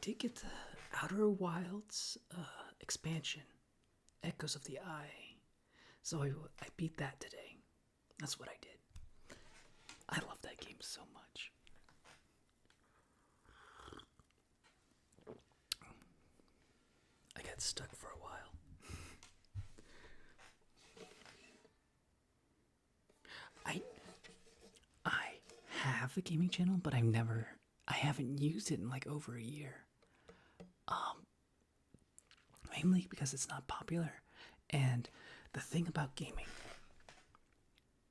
did get the Outer Wilds expansion, Echoes of the Eye. So I beat that today. That's what I did. I love that game so much. I got stuck for a while. I have a gaming channel, but I haven't used it in like over a year. Mainly because it's not popular. And the thing about gaming,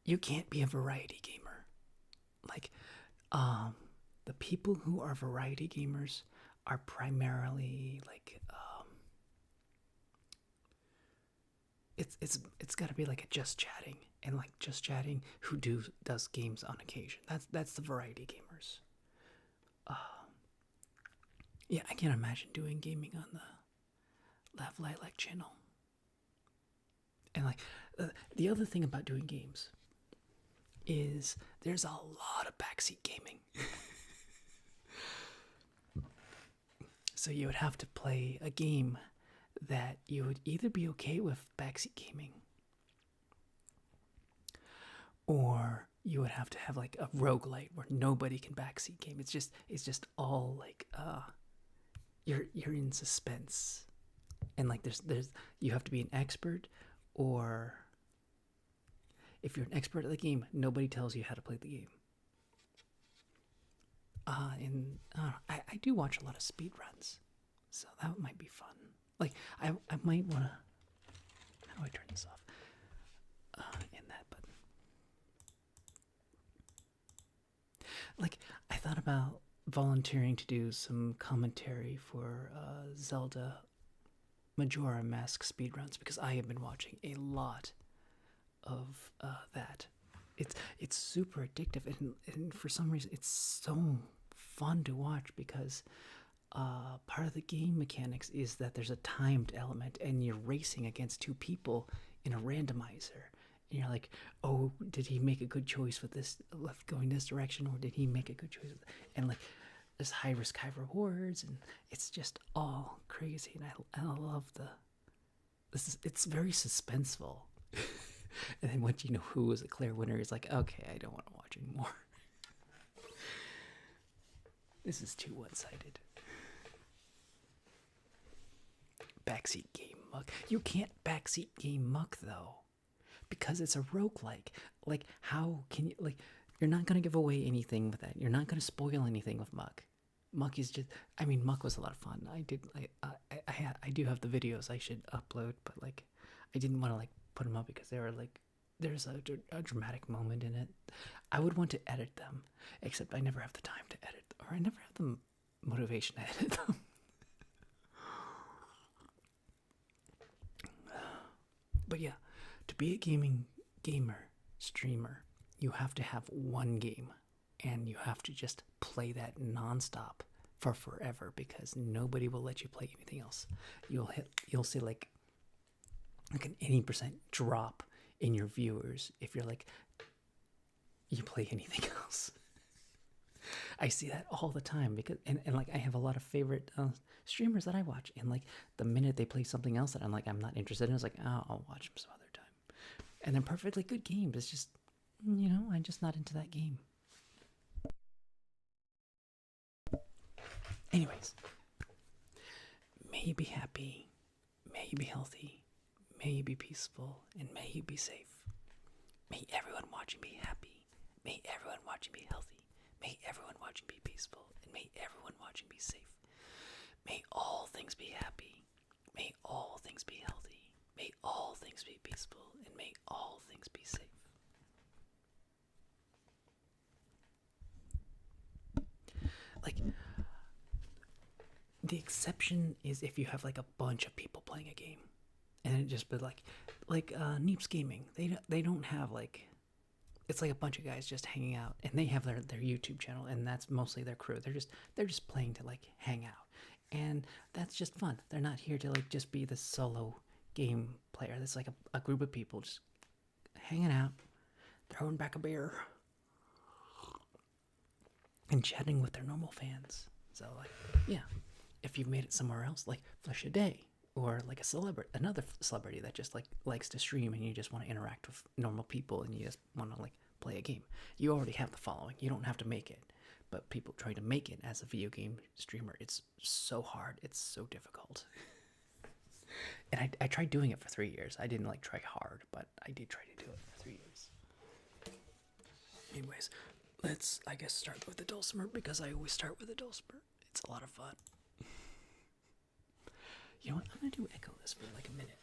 you can't be a variety gamer. Like, the people who are variety gamers are primarily like, it's got to be like a just chatting, and like just chatting who does games on occasion. That's the variety gamers. Yeah, I can't imagine doing gaming on the Lav Lilac channel. And like, the other thing about doing games is there's a lot of backseat gaming. So you would have to play a game that you would either be okay with backseat gaming, or you would have to have like a roguelite where nobody can backseat game. It's just all like you're in suspense. And like there's you have to be an expert, or if you're an expert at the game, nobody tells you how to play the game. And I do watch a lot of speed runs, so that might be fun. Like I might wanna. How do I turn this off? In that button. Like I thought about volunteering to do some commentary for Zelda Majora Mask speedruns, because I have been watching a lot of that. It's super addictive, and for some reason it's so fun to watch, because part of the game mechanics is that there's a timed element, and you're racing against two people in a randomizer. And you're like, oh, did he make a good choice with this, left going this direction, or did he make a good choice? And like, there's high risk, high rewards, and it's just all crazy. And I love it's very suspenseful. And then once you know who was a clear winner, it's like, okay, I don't want to watch anymore. This is too one-sided. Backseat game muck. You can't backseat game muck though, because it's a roguelike. Like, how can you, like, you're not gonna give away anything with that. You're not gonna spoil anything with muck. Muck is just, I mean, muck was a lot of fun. I do have the videos I should upload, but like, I didn't want to like put them up because they were like, there's a dramatic moment in it. I would want to edit them, except I never have the time to edit, or I never have the motivation to edit them. But yeah, to be a gamer streamer, you have to have one game, and you have to just play that nonstop for forever, because nobody will let you play anything else. You'll see like an 80% drop in your viewers if you're like, you play anything else. I see that all the time, because and like I have a lot of favorite streamers that I watch, and like the minute they play something else that I'm like, I'm not interested in, it's like, oh, I'll watch them some other time. And they're perfectly good games. It's just, I'm just not into that game. Anyways, may you be happy, may you be healthy, may you be peaceful, and may you be safe. May everyone watching be happy, may everyone watching be healthy, may everyone watching be peaceful, and may everyone watching be safe. May all things be happy, may all things be healthy, may all things be peaceful, and may all things be safe. Like, the exception is if you have like a bunch of people playing a game, and it just be like Neeps Gaming. They don't have like, it's like a bunch of guys just hanging out, and they have their YouTube channel, and that's mostly their crew. They're just playing to like hang out, and that's just fun. They're not here to like just be the solo game player. It's like a group of people just hanging out, throwing back a beer, and chatting with their normal fans. So like, yeah, if you've made it somewhere else, like Flesh a Day, or like a celebrity, another celebrity that just like likes to stream, and you just want to interact with normal people, and you just want to like play a game. You already have the following. You don't have to make it. But people trying to make it as a video game streamer, it's so hard. It's so difficult. And I tried doing it for 3 years. I didn't like try hard, but I did try to do it for 3 years. Anyways, let's, I guess, start with the dulcimer, because I always start with the dulcimer. It's a lot of fun. You know what? I'm gonna do echo this for like a minute.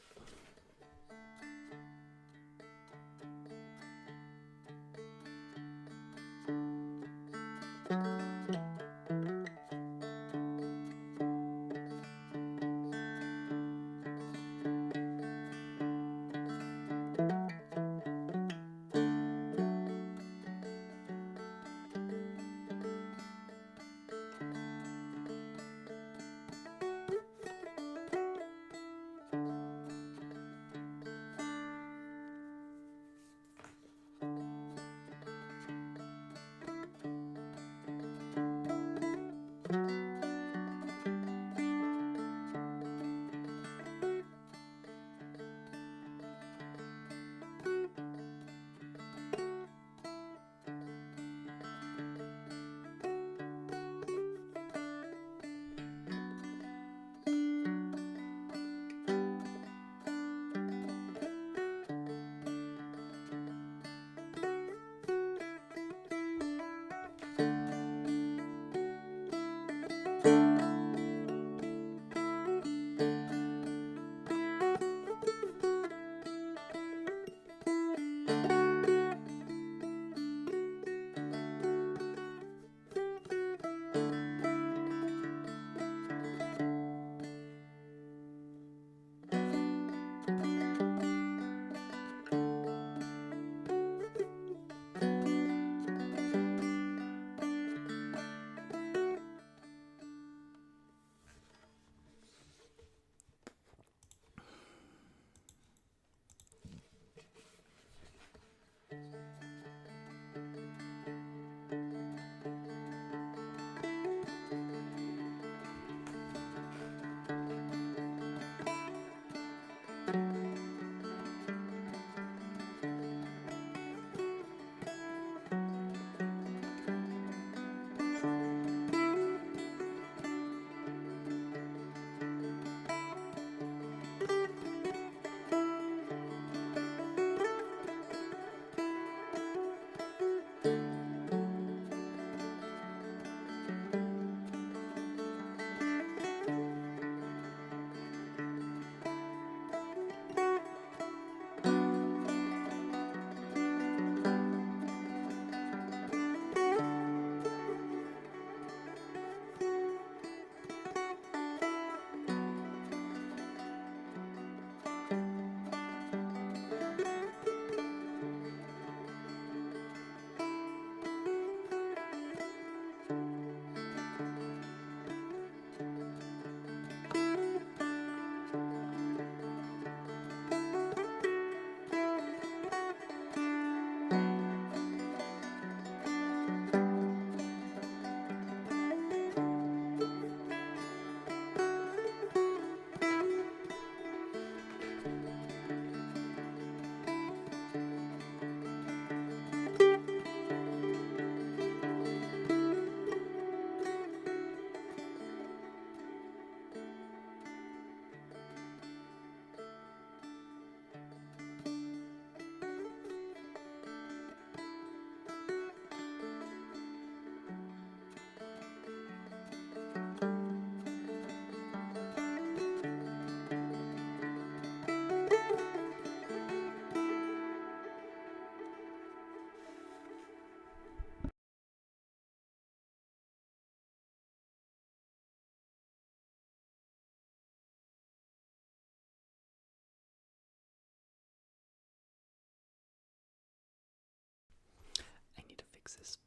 I need to fix this.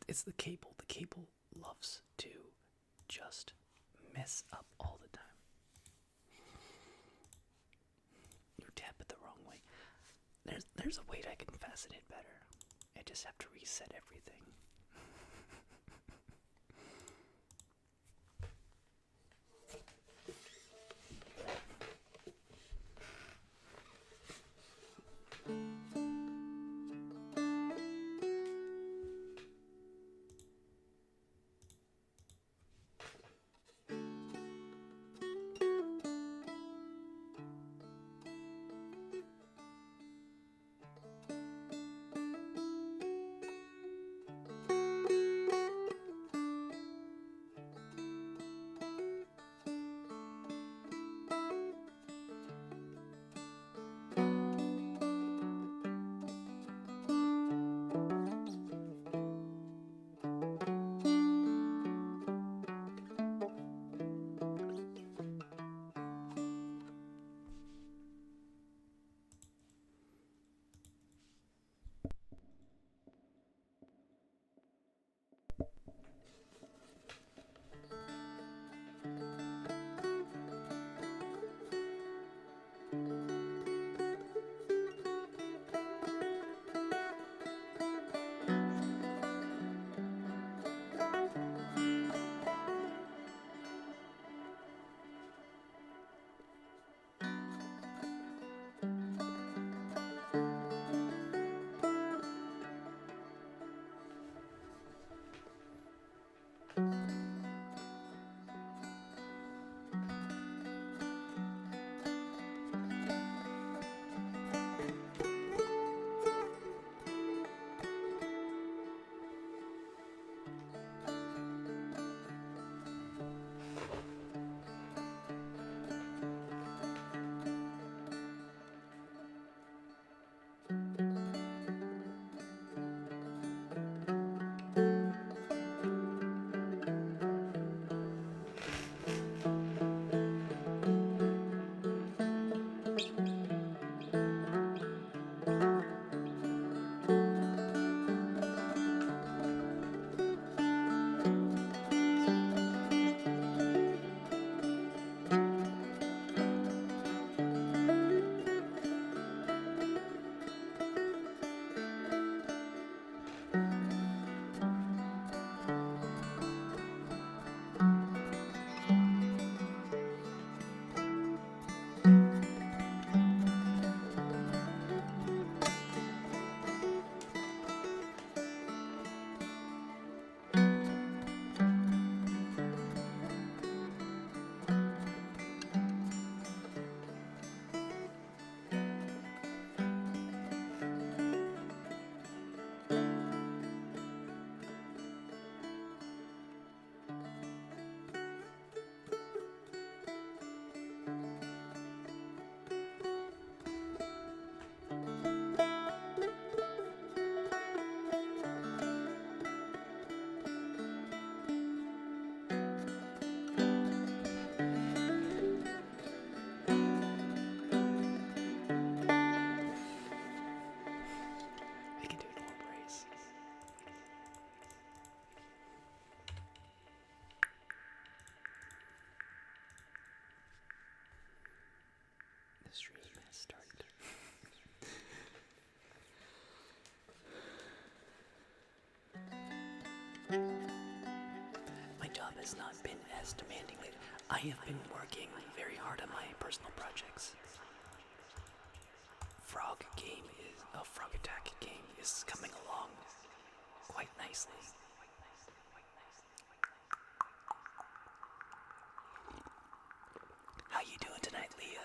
It's the cable. The cable loves to just mess up all the time. You tap it the wrong way. There's a way I can fasten it better. I just have to reset everything. as demanding lately. I have been working very hard on my personal projects. Frog Attack game is coming along quite nicely. How you doing tonight, Leah?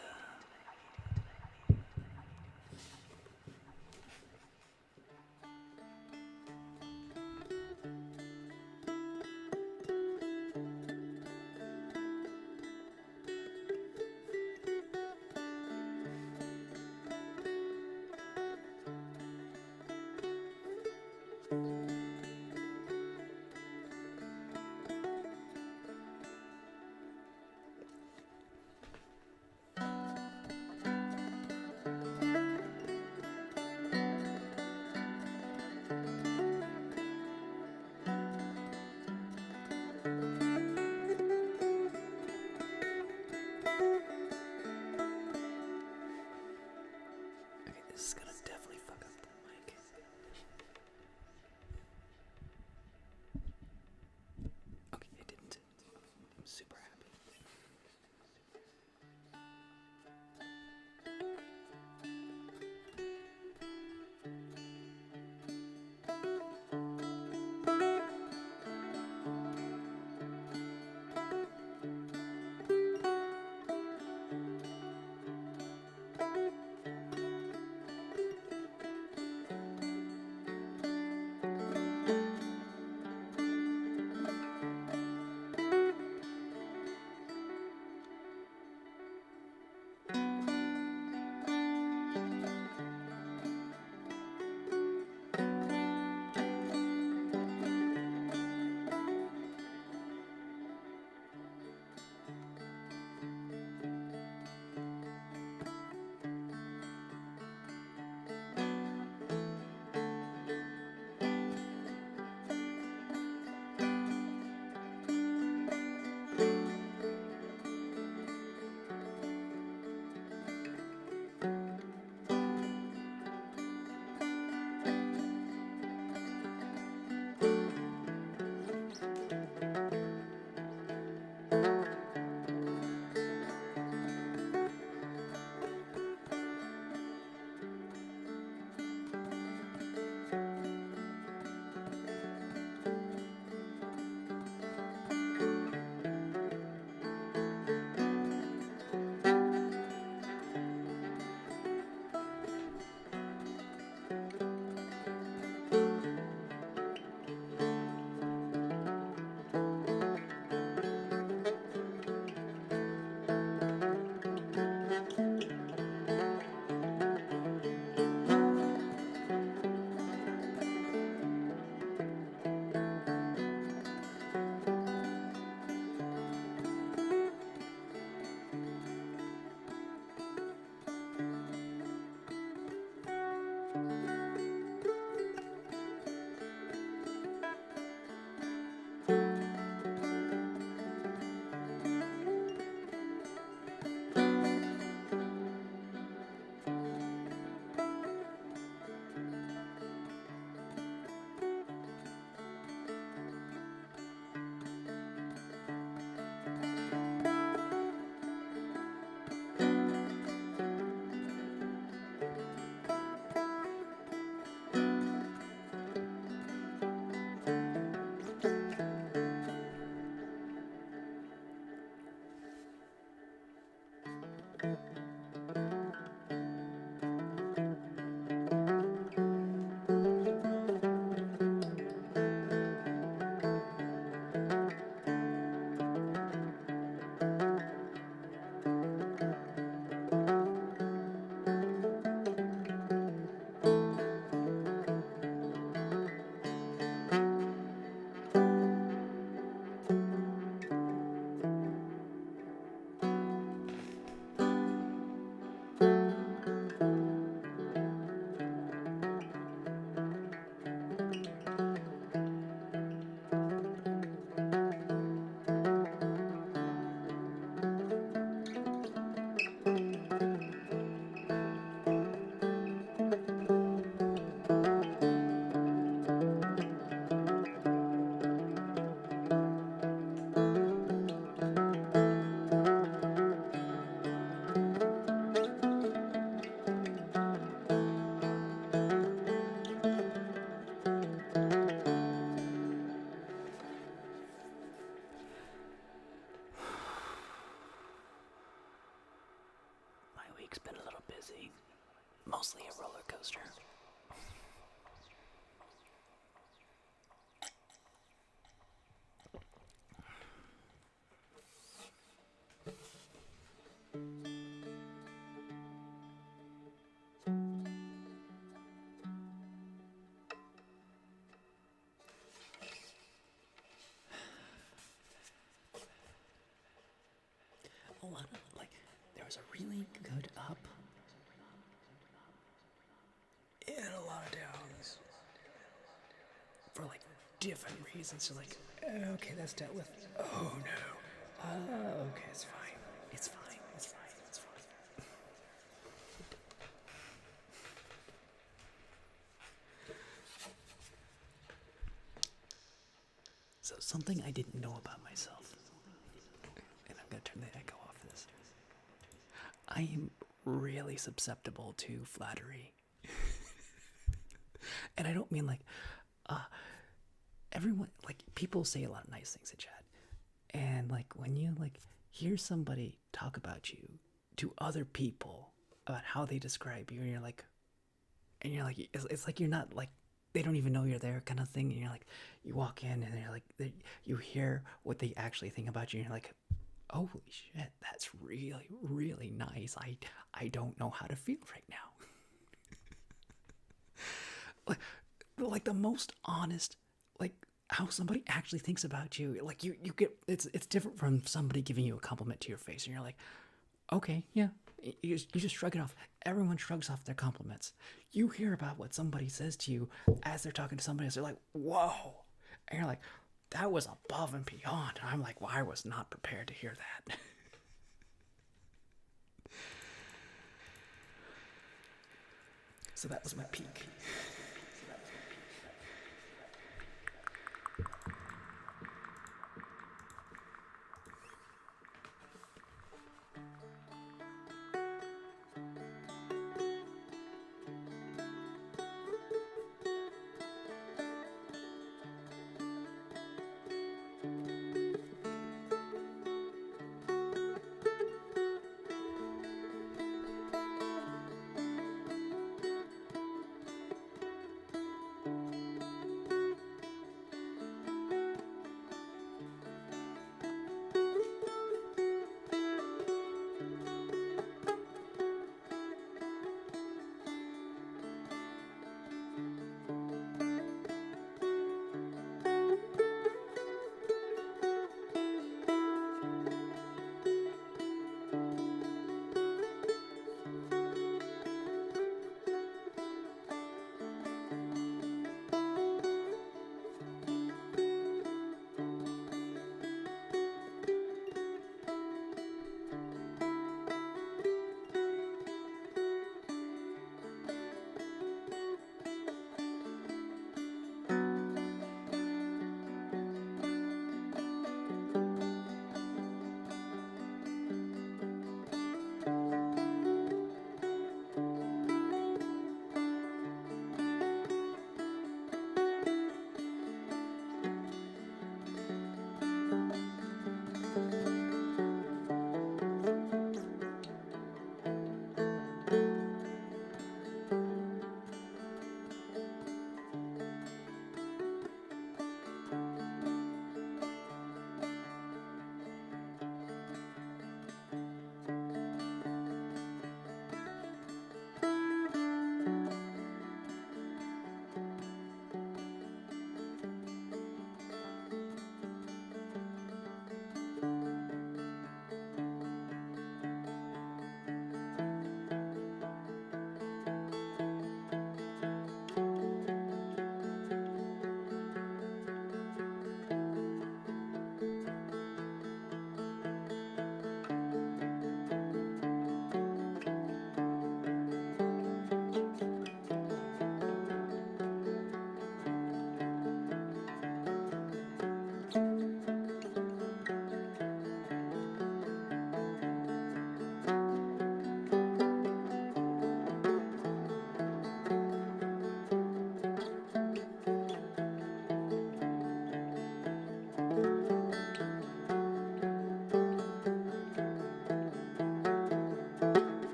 Okay, this is gonna definitely fuck up the mic. Okay, it didn't. I'm super happy. week's been a little busy. Mostly a roller coaster. A lot of, like, there was a really good up and a lot of downs for like different reasons. So like, okay, that's dealt with. Oh no. Okay, it's fine. It's fine. It's fine. It's fine. So something I didn't know about myself, and I'm gonna turn the echo off this. I am really susceptible to flattery, and I don't mean like, everyone, like, people say a lot of nice things in chat, and like when you like hear somebody talk about you to other people about how they describe you, and you're like it's like you're not like, they don't even know you're there kind of thing, and you're like, you walk in and they're like you hear what they actually think about you, and you're like, holy shit, that's really really nice. I don't know how to feel right now. like the most honest, like how somebody actually thinks about you, like you get, it's different from somebody giving you a compliment to your face and you're like, okay, yeah. You just shrug it off. Everyone shrugs off their compliments. You hear about what somebody says to you as they're talking to somebody else, they're like, whoa, and you're like, that was above and beyond. And I'm like, well, I was not prepared to hear that. So that was my peak.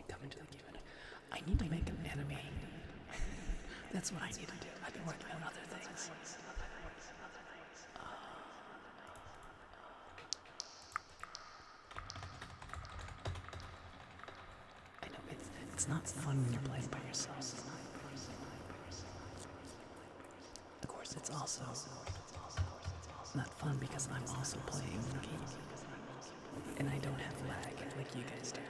come into the game. I need to make an anime. That's what I need to do. I've been working on other things. I know it's not fun when you're playing by yourself. Of course, it's also not fun because I'm also playing the game. And I don't have lag like you guys do.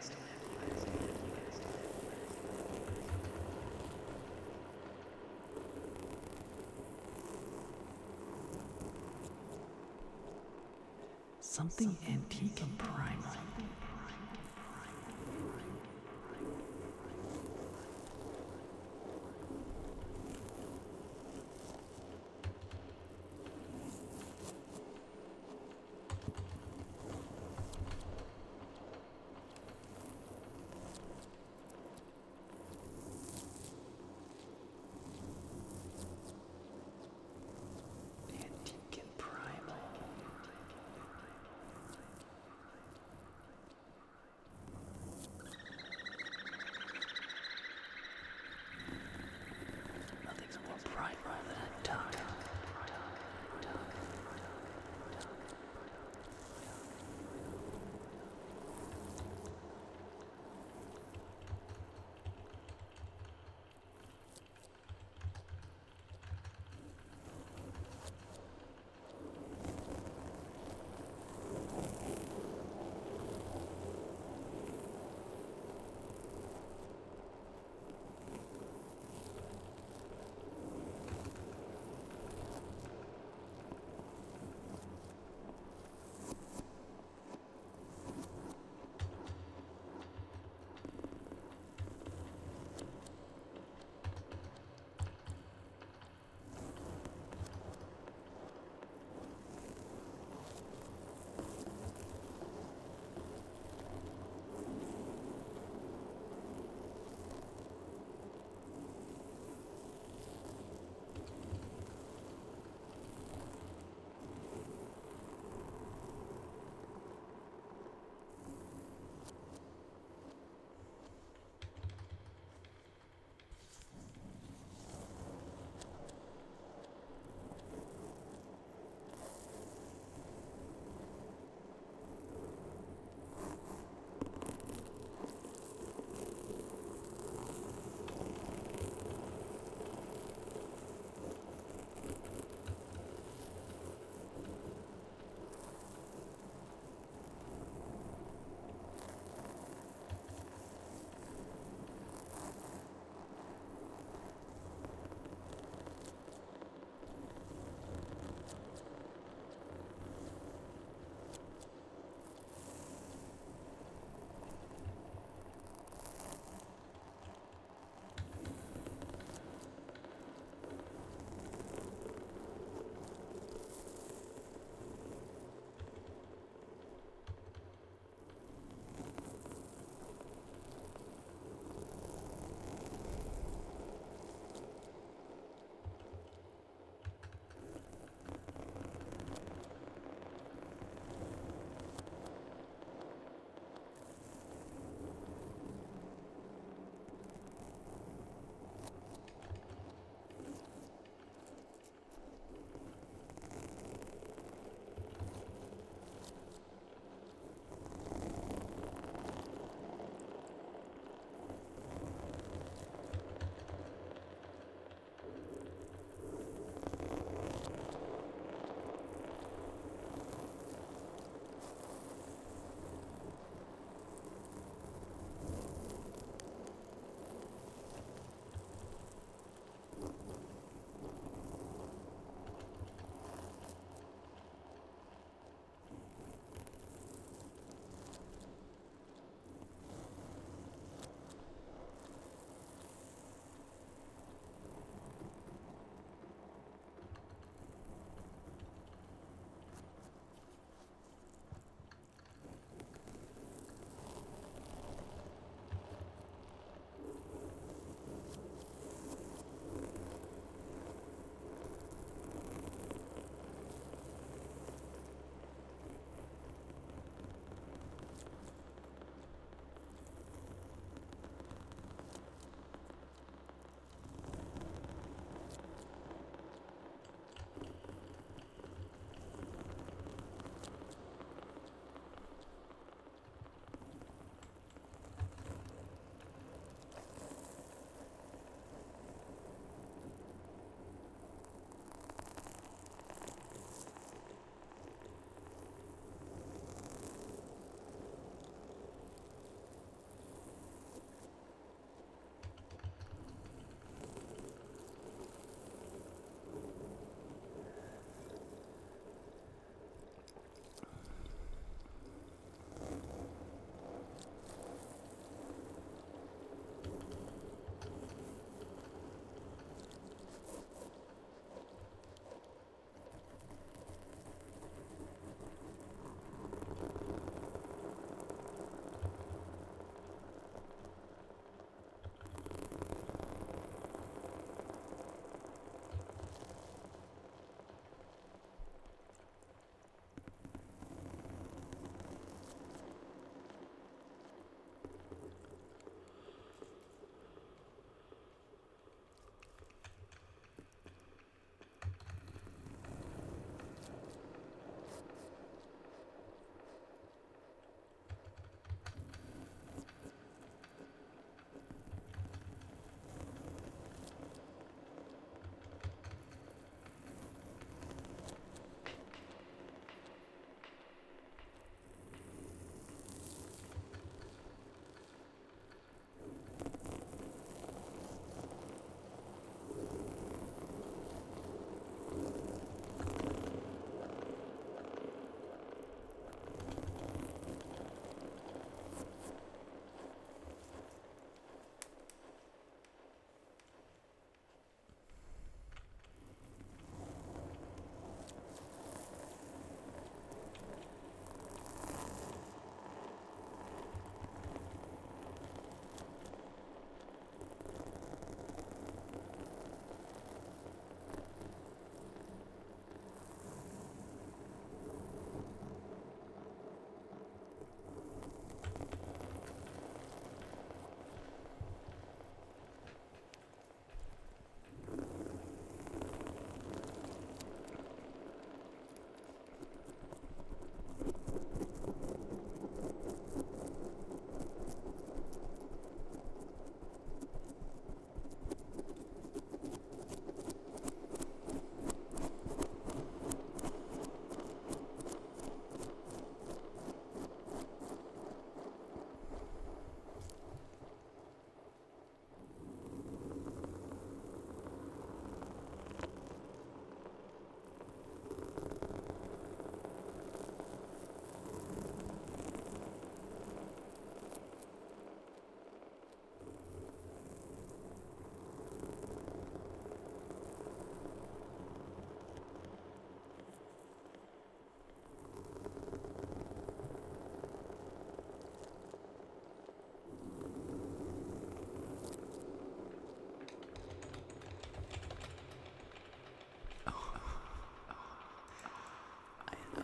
Something antique and primal. Antique and primal.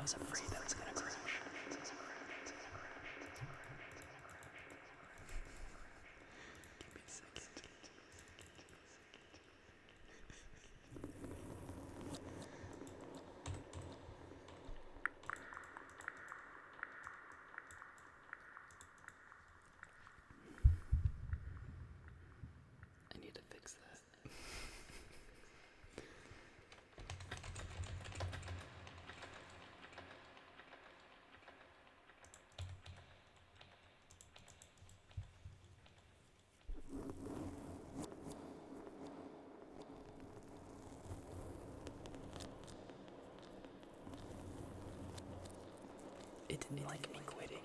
I was afraid that was gonna crash. Give me a second. I need to fix that. It didn't like me quitting.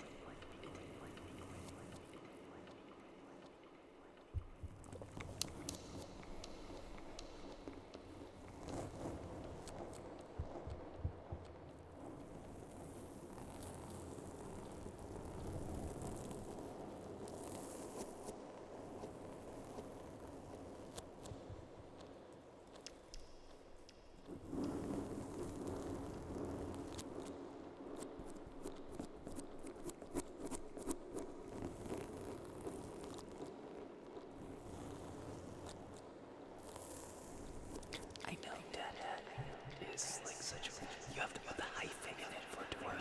I know that is like such a. You have to put the hyphen in it for it to work.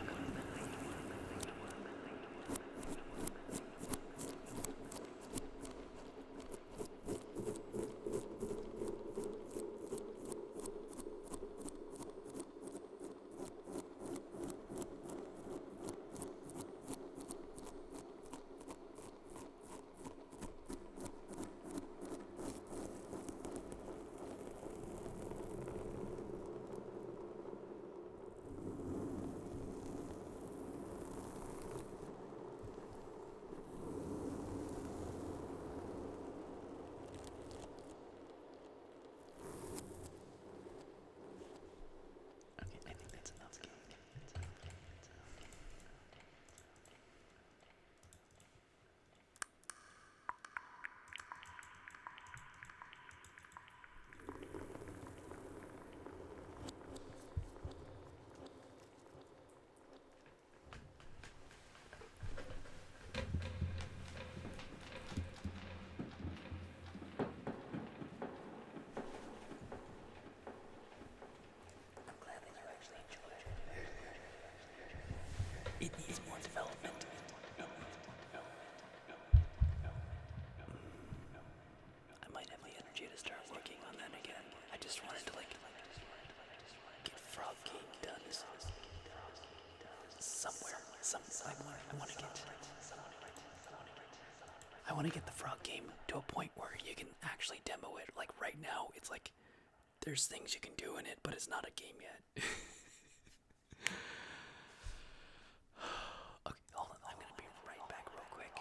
Okay, I think that's enough. I'm glad that you actually enjoyed it. It needs more development. I might have the energy to start working on that again. I just wanted to like get Frog King done somewhere. I want to get the Frog game to a point where you can actually demo it. Like right now, it's like there's things you can do in it, but it's not a game yet. Okay, hold on. I'm gonna be right back real quick.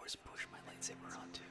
always push my lightsaber around too.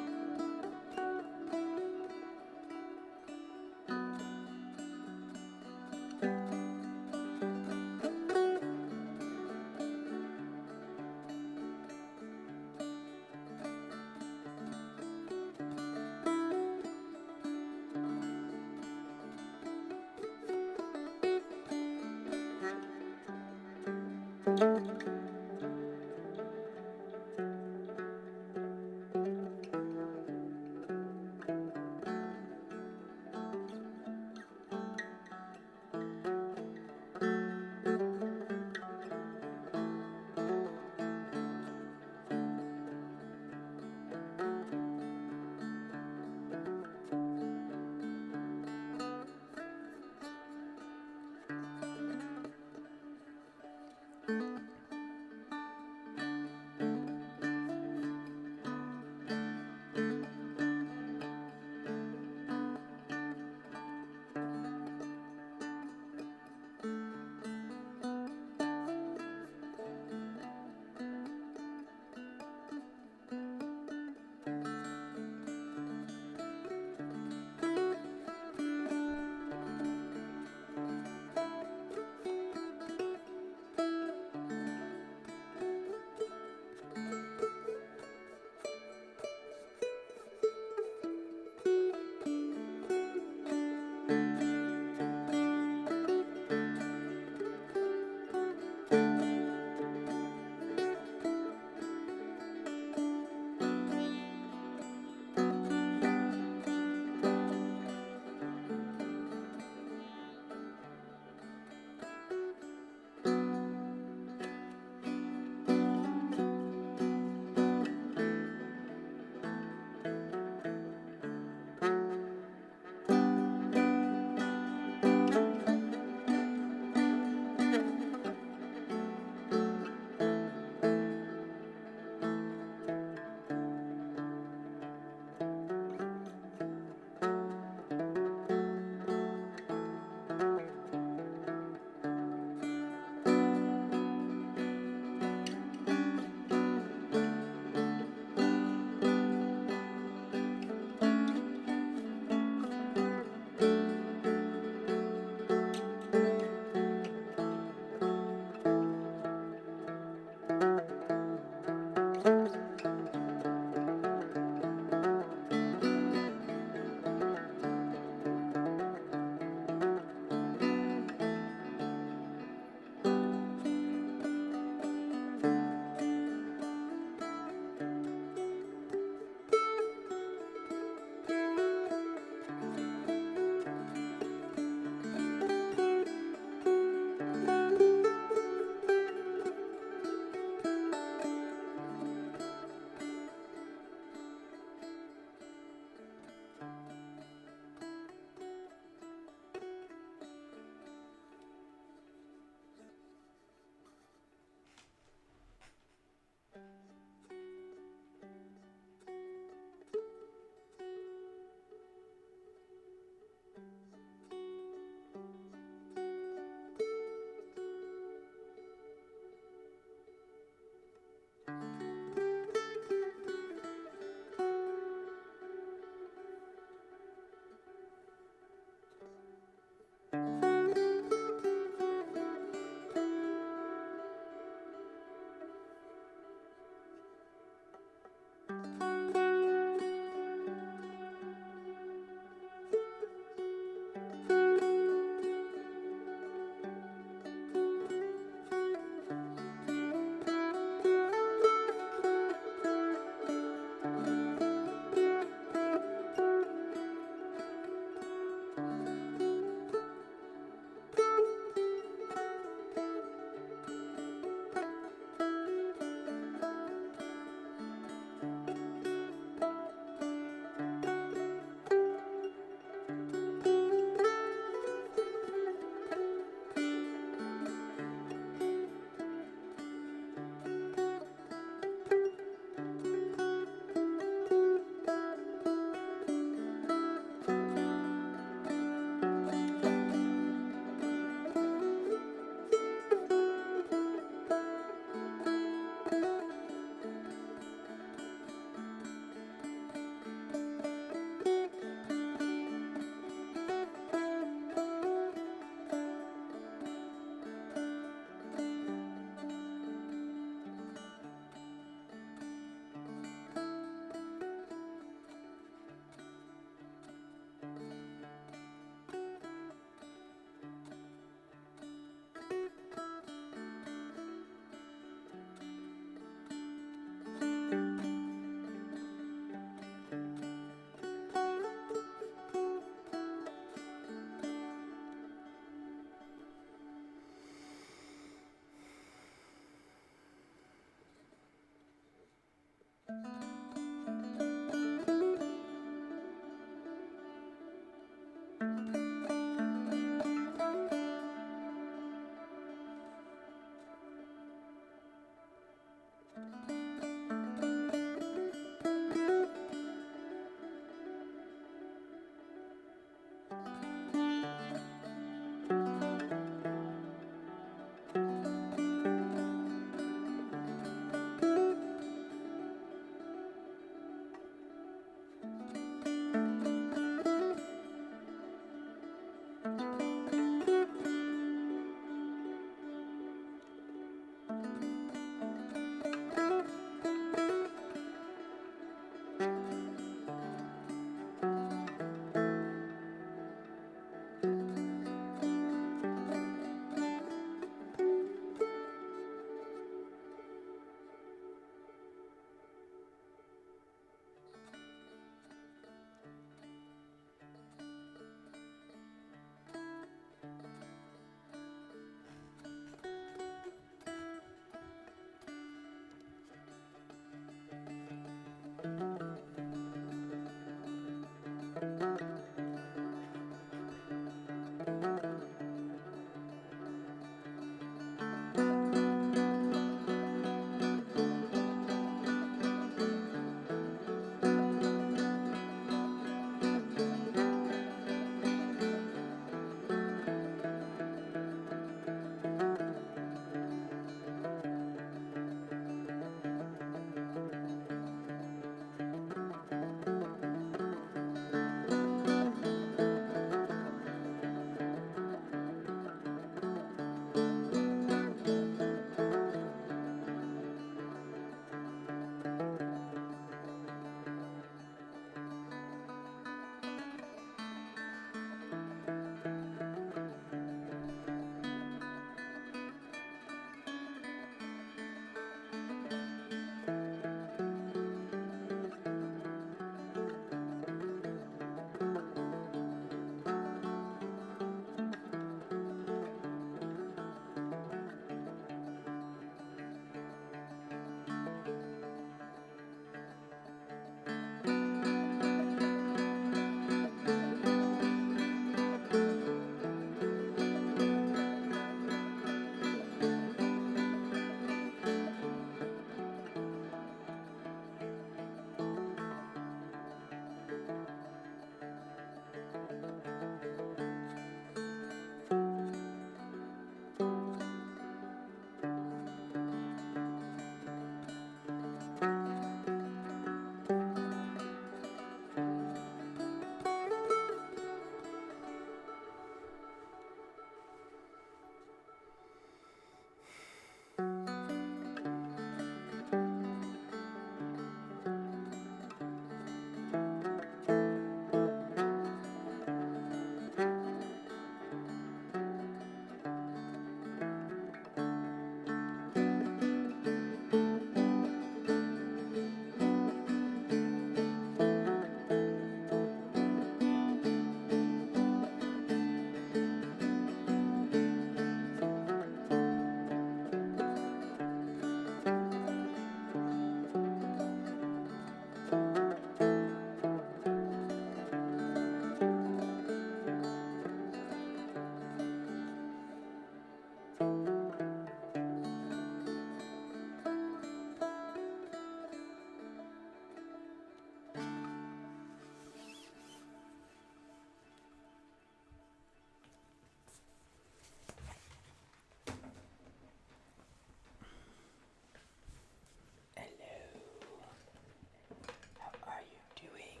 How are you doing?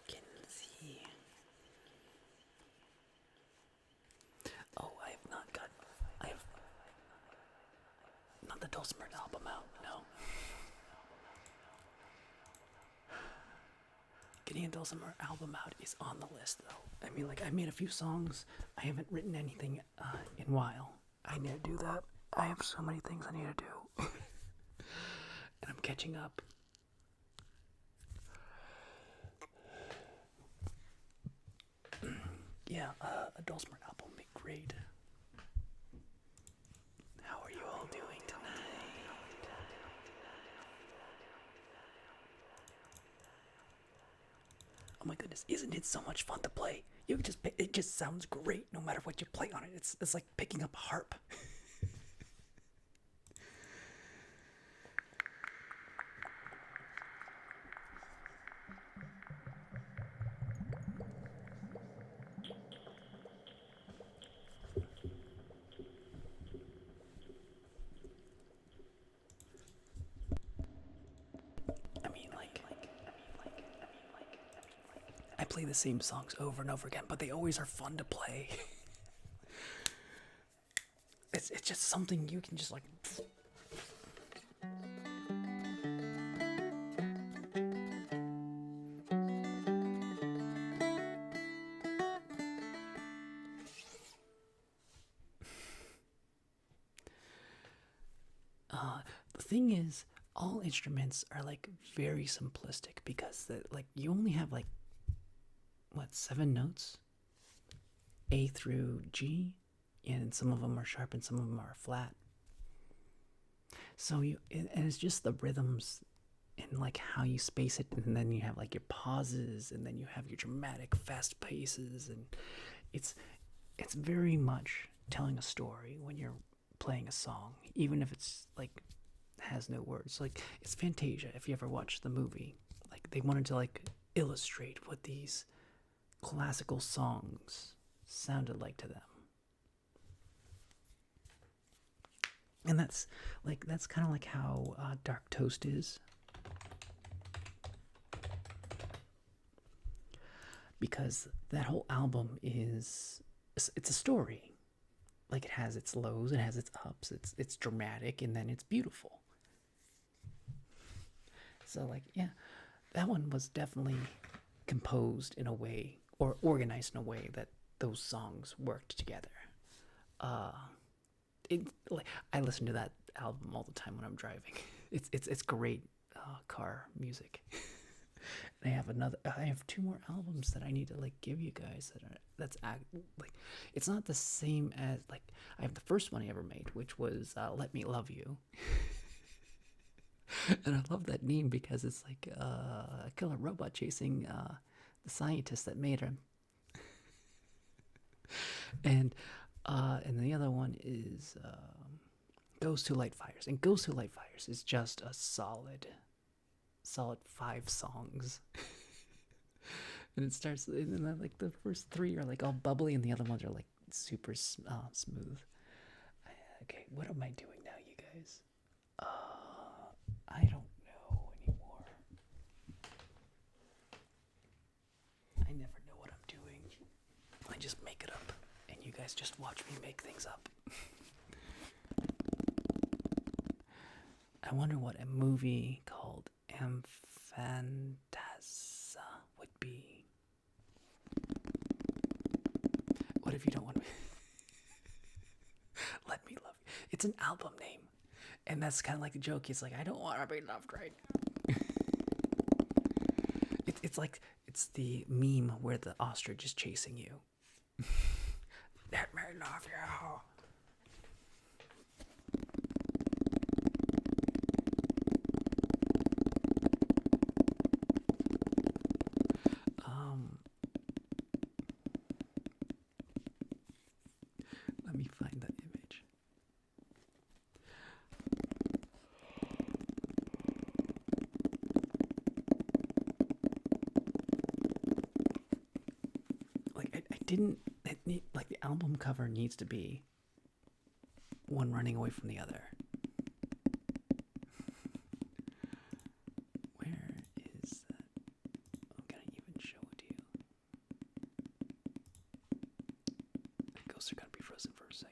Can see. Oh, I have not got. I have not the Dulcimer album out. No. Getting a Dulcimer album out is on the list, though. I mean, like, I made a few songs. I haven't written anything in a while. I need to do that. I have so many things I need to do. And I'm catching up. Yeah, a Dulcimer album would be great. How are you all doing tonight? Oh my goodness, isn't it so much fun to play? You just it just sounds great no matter what you play on it. It's like picking up a harp. I mean, like, I play the same songs over and over again, but they always are fun to play. It's just something you can just like. The thing is, all instruments are like very simplistic because like you only have like what 7 notes, A through G, and some of them are sharp and some of them are flat. So and it's just the rhythms and like how you space it, and then you have like your pauses, and then you have your dramatic fast paces, and it's it's very much telling a story when you're playing a song, even if it's like has no words. Like it's Fantasia. If you ever watched the movie, like they wanted to like illustrate what these classical songs sounded like to them. And that's kind of like how Dark Toast is, because that whole album is it's a story. Like it has its lows, it has its ups, it's dramatic, and then it's beautiful. So like yeah, that one was definitely composed in a way or organized in a way that those songs worked together. Uh, it like I listen to that album all the time when I'm driving. It's great car music. And I have two more albums that I need to like give you guys like it's not the same as like I have the first one I ever made, which was Let Me Love You. And I love that name because it's like a killer robot chasing the scientist that made him. And the other one is Goes to Light Fires. And Goes to Light Fires is just a solid 5 songs. And it starts, and then like the first 3 are like all bubbly, and the other ones are like super smooth. Okay, what am I doing now, you guys? I don't know anymore. I never know what I'm doing. I just make it up, and you guys just watch me make things up. I wonder what a movie called Amphantasa would be. What if you don't want me? Let Me Love You. It's an album name. And that's kind of like the joke. It's like, I don't want to be loved right now. It's like, it's the meme where the ostrich is chasing you. Let me love you. Let me find that image. Like I didn't. Like the album cover needs to be one running away from the other. Where is that? I'm gonna even show it to you. The ghosts are gonna be frozen for a second.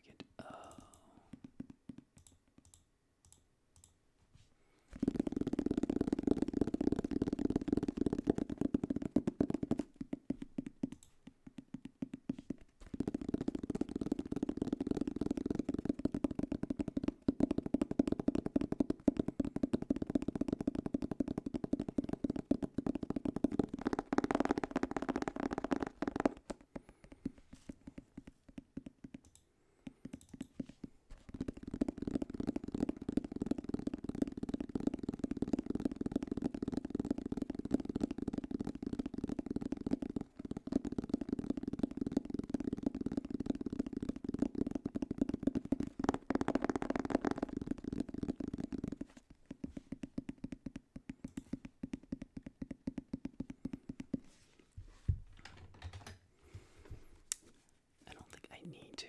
I don't think I need to.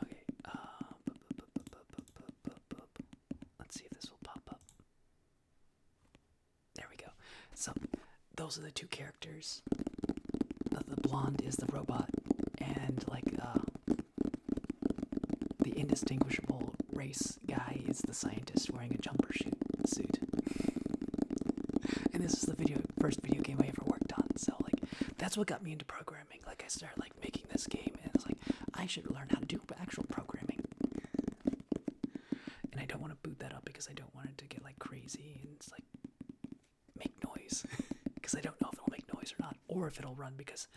Okay. Let's see if this will pop up. There we go. So, those are the two characters. The blonde is the robot, and like the indistinguishable race guy is the scientist wearing a jumper suit. And this is the first video game I ever worked on. So like that's what got me into programming. Like I started like making this game, and it's like I should learn how to do actual programming. And I don't want to boot that up because I don't want it to get like crazy and it's like make noise. noise because I don't know if it'll make noise or not, or if it'll run because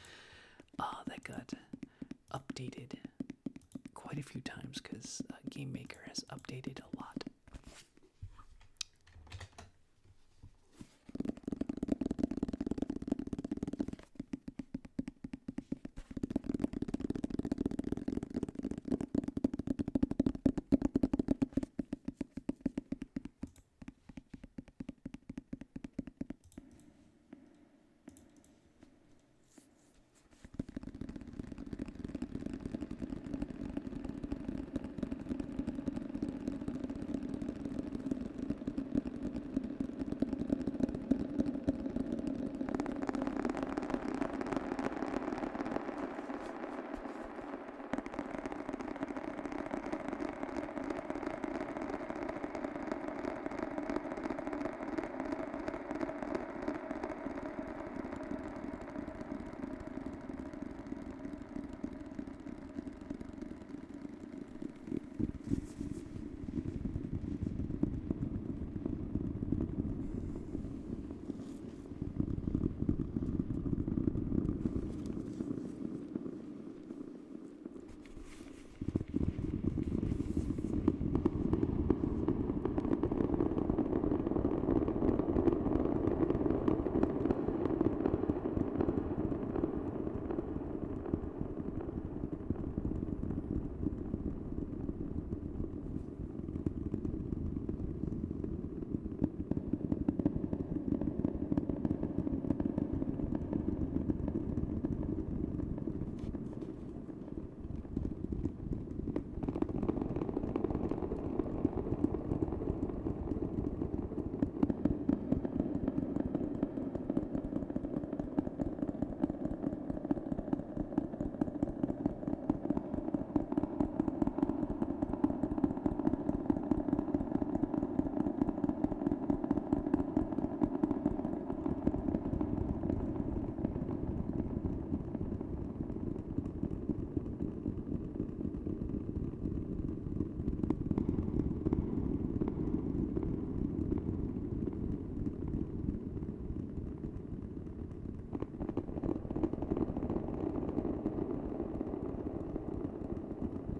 that got updated quite a few times because Game Maker has updated a lot.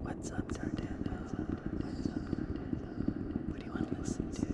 What's up, Sardana? What do you want to listen to?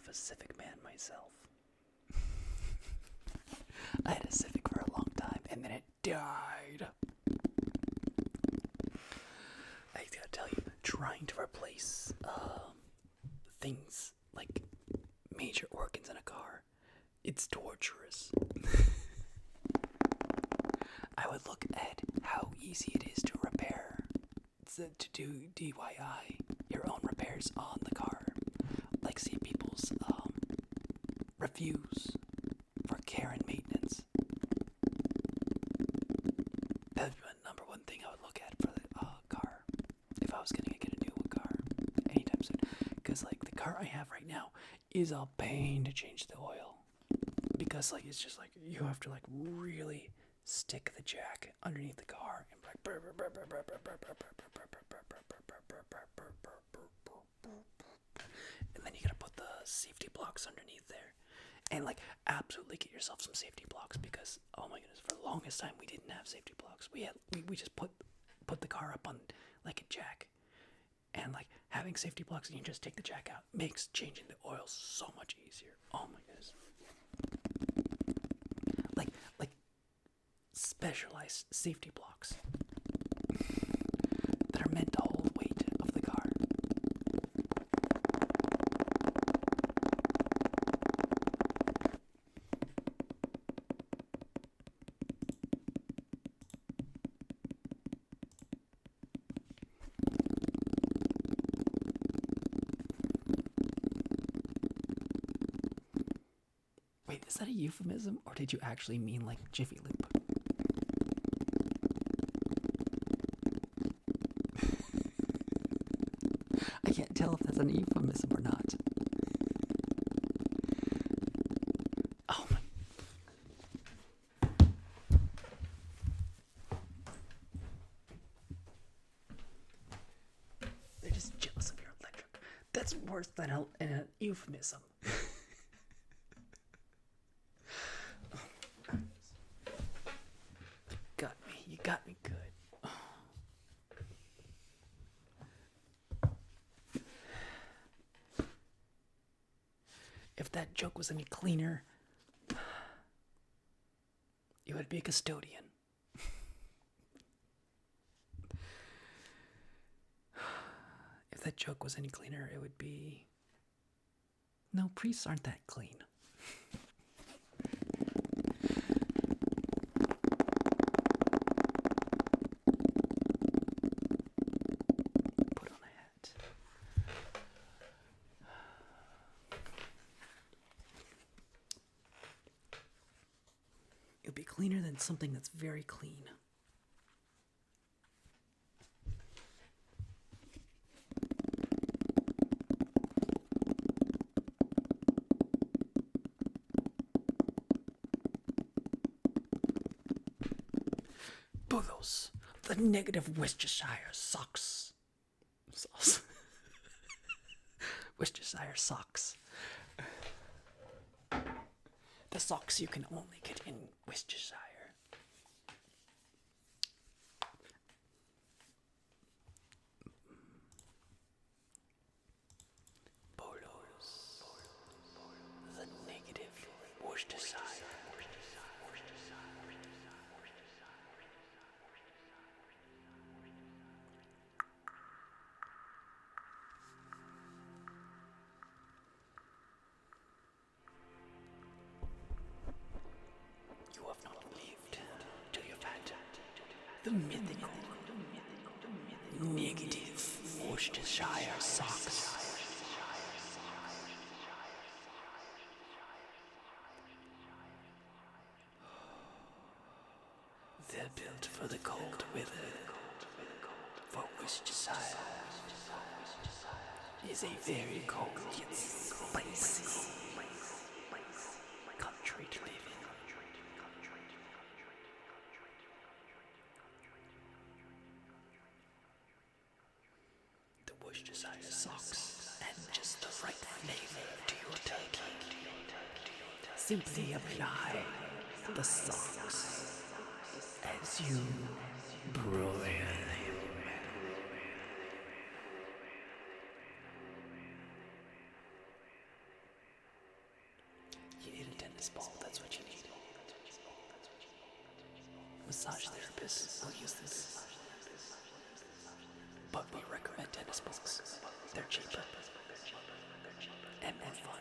A Civic man myself. I had a Civic for a long time and then it died. I gotta tell you, trying to replace things like major organs in a car, it's torturous. I would look at how easy it is to repair, to do DIY, your own repairs on the car. Like see people's reviews for care and maintenance. That would be the number one thing I would look at for the car if I was gonna get a new car anytime soon. Because like the car I have right now is a pain to change the oil. Because like it's just like you have to like really stick the jack underneath the car and like and then you gotta put the safety blocks underneath there and like absolutely get yourself some safety blocks because oh my goodness, for the longest time we didn't have safety blocks. We just put the car up on like a jack, and like having safety blocks and you just take the jack out makes changing the oil so much easier. Oh my goodness. Like specialized safety blocks that are meant to hold weight of the car. Wait, is that a euphemism or did you actually mean like Jiffy Lube? I can't tell if that's an euphemism or not. Oh my. They're just jealous of your electric. That's worse than an euphemism. You got me good. If that joke was any cleaner, you would be a custodian. If that joke was any cleaner, it would be... No, priests aren't that clean. Put on a hat. It would be cleaner than something that's very clean. Bullos, the negative Worcestershire socks. Sauce. Worcestershire socks. The socks you can only get in Worcestershire. Polos. The negative Worcestershire. You have not lived till you've had the mythical, negative Worcestershire socks. They're built for the cold weather, for Worcestershire is a very cold yet spicy country to live in. The Worcestershire socks and just the right flavor to your turkey. Simply apply the socks as you broil him. You need a tennis ball, that's what you need. Massage therapists will use this. But we recommend tennis balls. They're cheaper and more fun.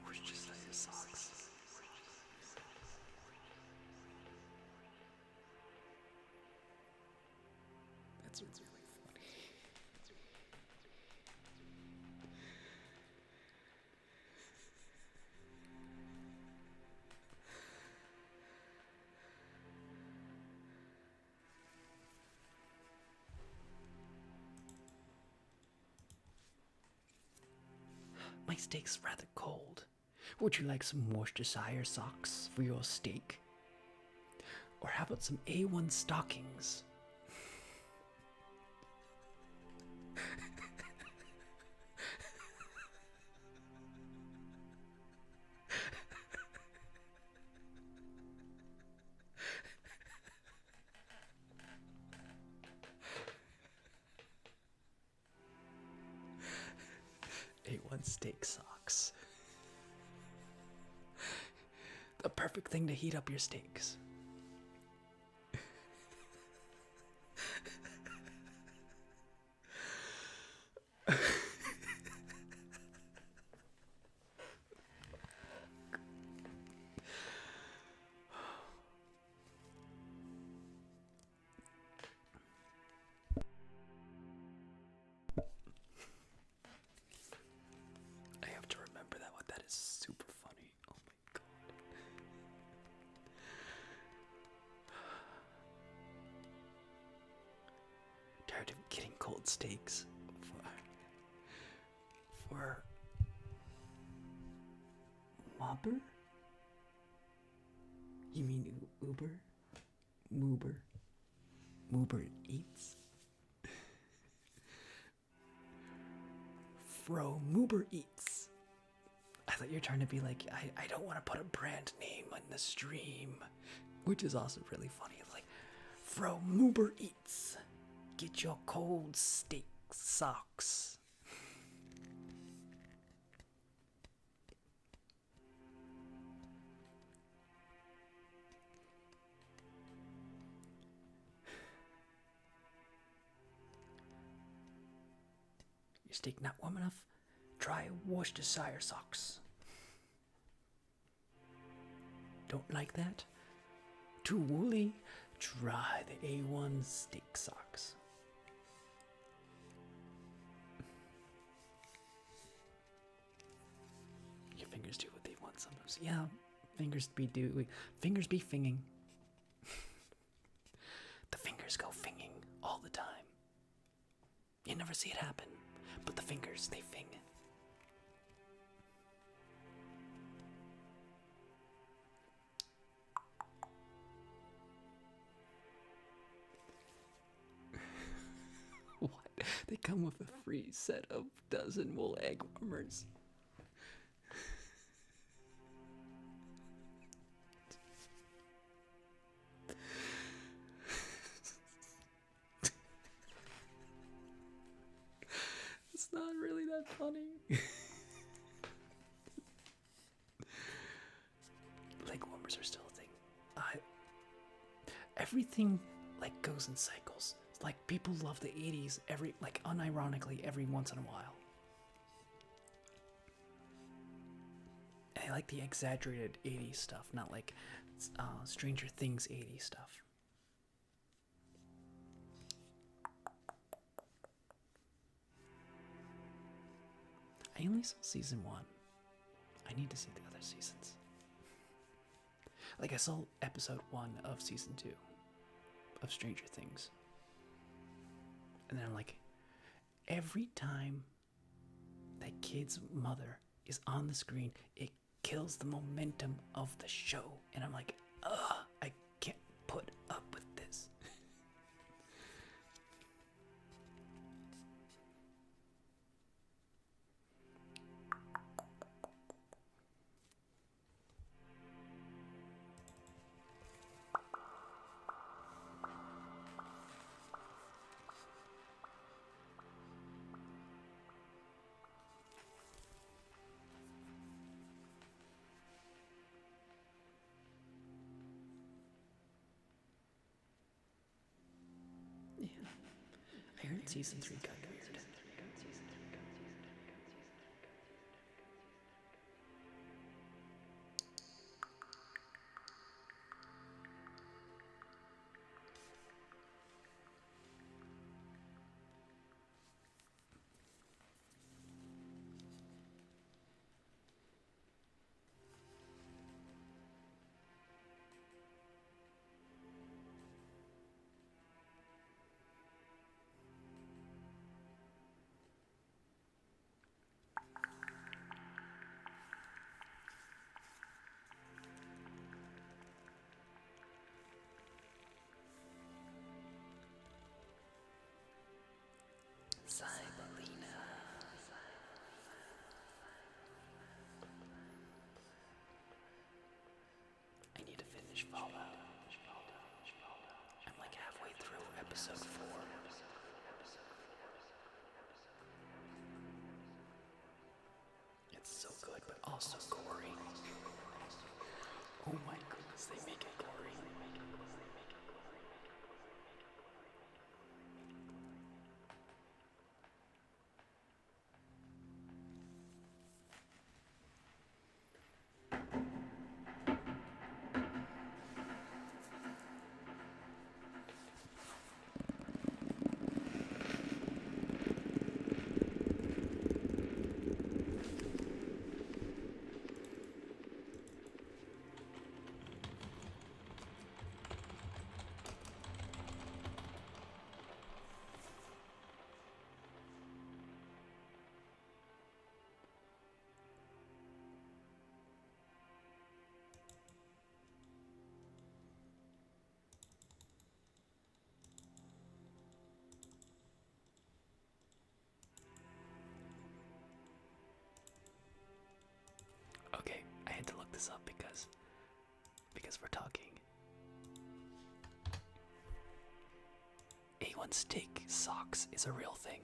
Worcestershire socks. That's really funny. My steak's rather cold. Would you like some Worcestershire socks for your steak? Or how about some A1 stockings? A1 steak socks. The perfect thing to heat up your steaks. I have to remember that one. That is super funny. Oh my god. Tired of getting cold steaks for Mobber? You mean Uber? Moober? Moober Eats? Fro Moober Eats. I thought you were trying to be like, I don't want to put a brand name on the stream, which is also really funny. It's like, Fro Moober Eats. Get your cold steak socks. Your steak not warm enough? Try Worcestershire socks. Don't like that? Too woolly? Try the A1 steak socks. Your fingers do what they want sometimes. Yeah, fingers be finging. The fingers go finging. never see it happen. But the fingers, they fing. What? They come with a free set of dozen wool egg warmers. It's not really that funny. Leg warmers are still a thing. Everything like goes in cycles. Like people love the 80s unironically every once in a while. And I like the exaggerated 80s stuff, not like Stranger Things 80s stuff. I only saw season 1. I need to see the other seasons. Like I saw episode 1 of season 2 of Stranger Things. And then I'm like, every time that kid's mother is on the screen, it kills the momentum of the show. And I'm like, I can't put up with this. Yeah. I heard season 3 got weird. Cybelina. I need to finish Fallout. I'm like halfway through episode 4. It's so good, but also gory. Oh my goodness, they make it gory. Okay, I had to look this up because we're talking. A1 steak socks is a real thing.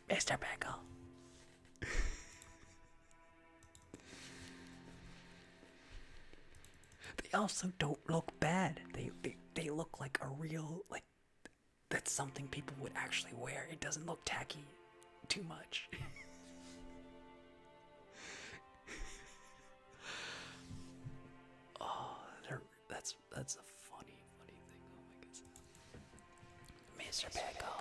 Mr. Pickle. They also don't look bad. They look like a real, like, that's something people would actually wear. It doesn't look tacky too much. Oh, that's a funny thing. Oh my goodness. Mr. Pickle.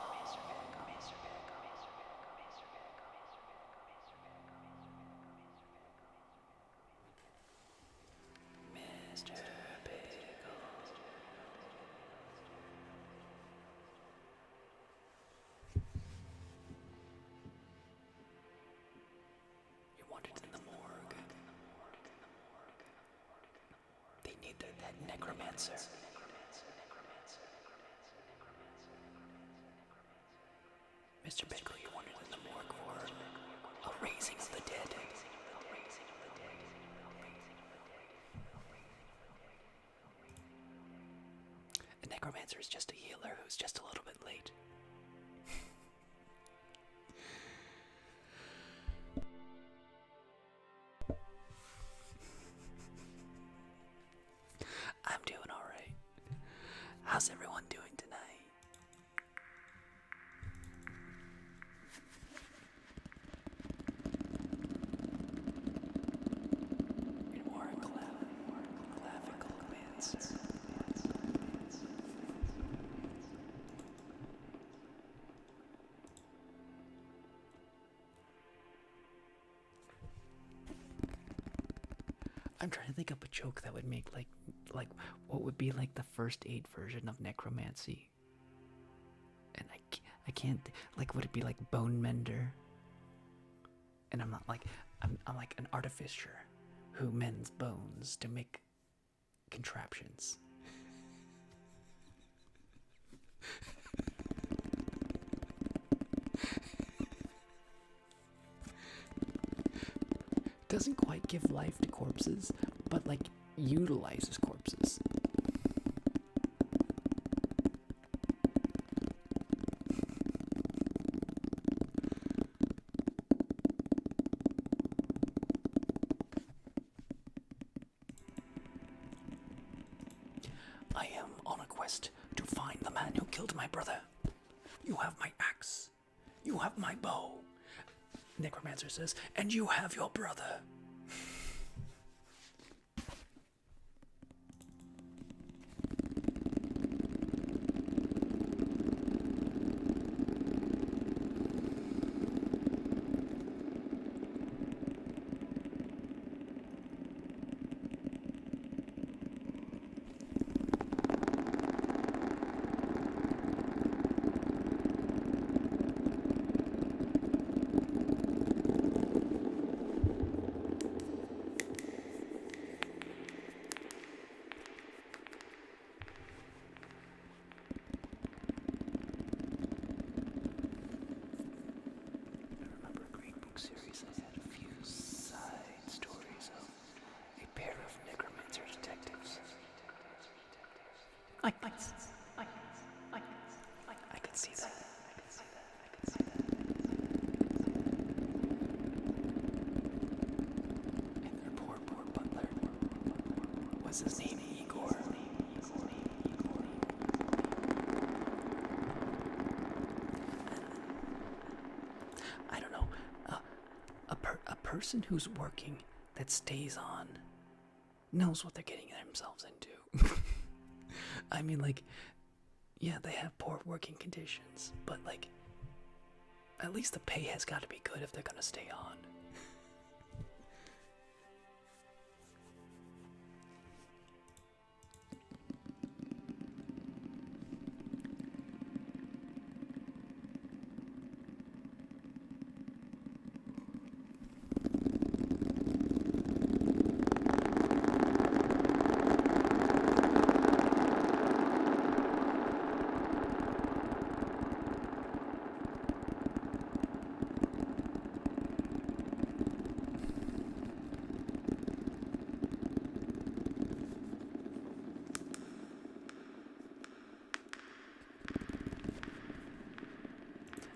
necromancer. Mr. Pickle, you wanted in the morgue for a raising of the dead. A necromancer is just a healer who's just a little bit late. I'm doing alright. How's everyone doing tonight? More clavicle commands. I'm trying to think up a joke that would make like what would be like the first aid version of necromancy. And I can't like would it be like bone mender? And I'm not like I'm like an artificer who mends bones to make contraptions. Doesn't quite give life to corpses, but like utilizes corpses. I am on a quest to find the man who killed my brother. You have my axe. You have my bow. Necromancer says, and you have your brother. Series, I had a few side stories of a pair of necromancer detectives. I could see that. And their poor butler. Was his name Igor? I don't know. A person who's working that stays on knows what they're getting themselves into. I mean, like, yeah, they have poor working conditions, but like, at least the pay has got to be good if they're gonna stay on.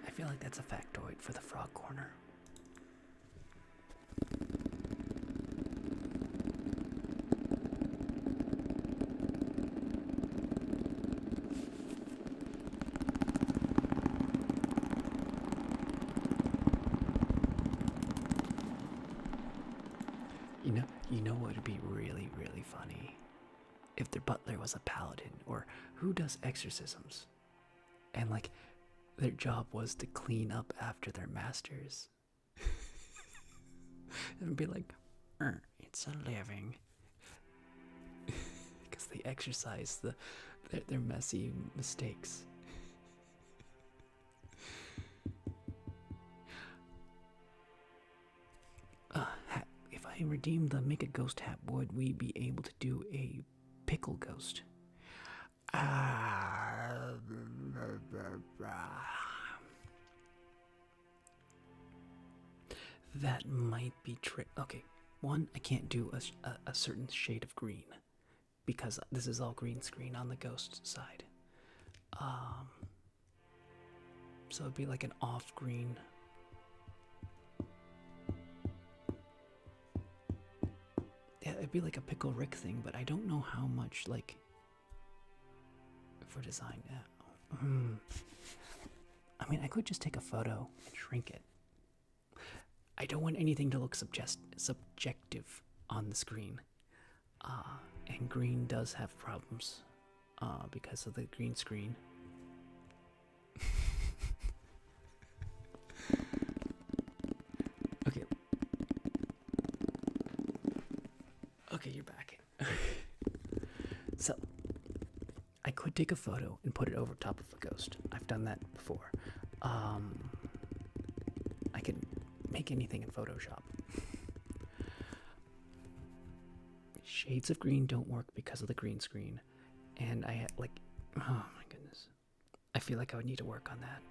I feel like that's a factoid for the Frog Corner. You know what would be really, really funny? If their butler was a paladin, or who does exorcisms. And like, their job was to clean up after their masters. And be like, it's a living. Because they exercise their messy mistakes. If I redeem the Make a Ghost hat, would we be able to do a pickle ghost? That might be trick. Okay, one, I can't do a certain shade of green because this is all green screen on the ghost side. Um, so it'd be like an off green. Yeah, it'd be like a Pickle Rick thing, but I don't know how much, like, for design. I mean, I could just take a photo and shrink it. I don't want anything to look subjective on the screen. And green does have problems because of the green screen. Okay. Okay, you're back. So, I could take a photo and put it over top of a ghost. I've done that before. I can make anything in Photoshop. Shades of green don't work because of the green screen. And I had, like, oh my goodness. I feel like I would need to work on that.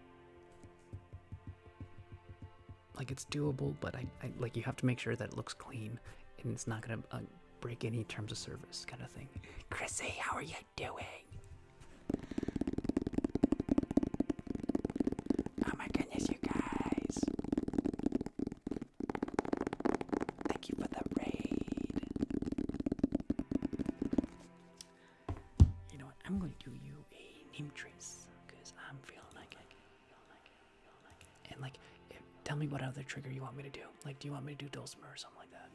Like, it's doable, but I like, you have to make sure that it looks clean and it's not gonna break any terms of service kind of thing. Chrissy, how are you doing? Oh my goodness, you guys. Thank you for the raid. You know what? I'm going to do you a name trace because I'm feeling like it. And, like, tell me what other trigger you want me to do. Like, do you want me to do Dulcimer or something like that?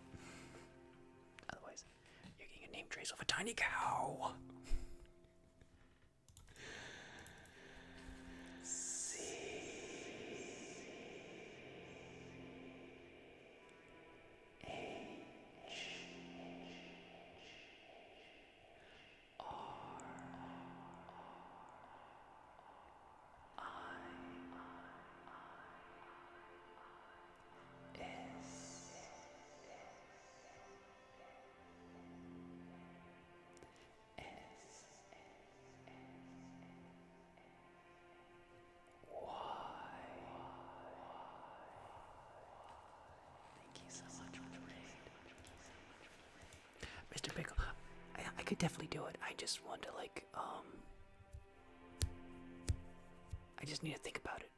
Otherwise, you're getting a name trace of a tiny cow. Mr. Pickle, I could definitely do it. I just want to, like, I just need to think about it.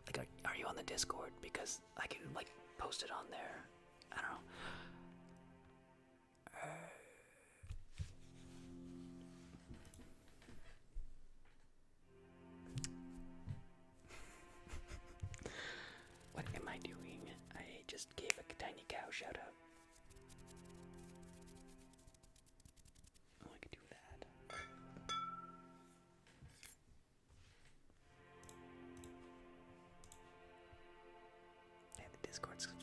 Like, are you on the Discord? Because I can, like, post it on there. I don't know. What am I doing? I just gave a tiny cow shout out. Oh, I could do that. Yeah, the Discord's fun.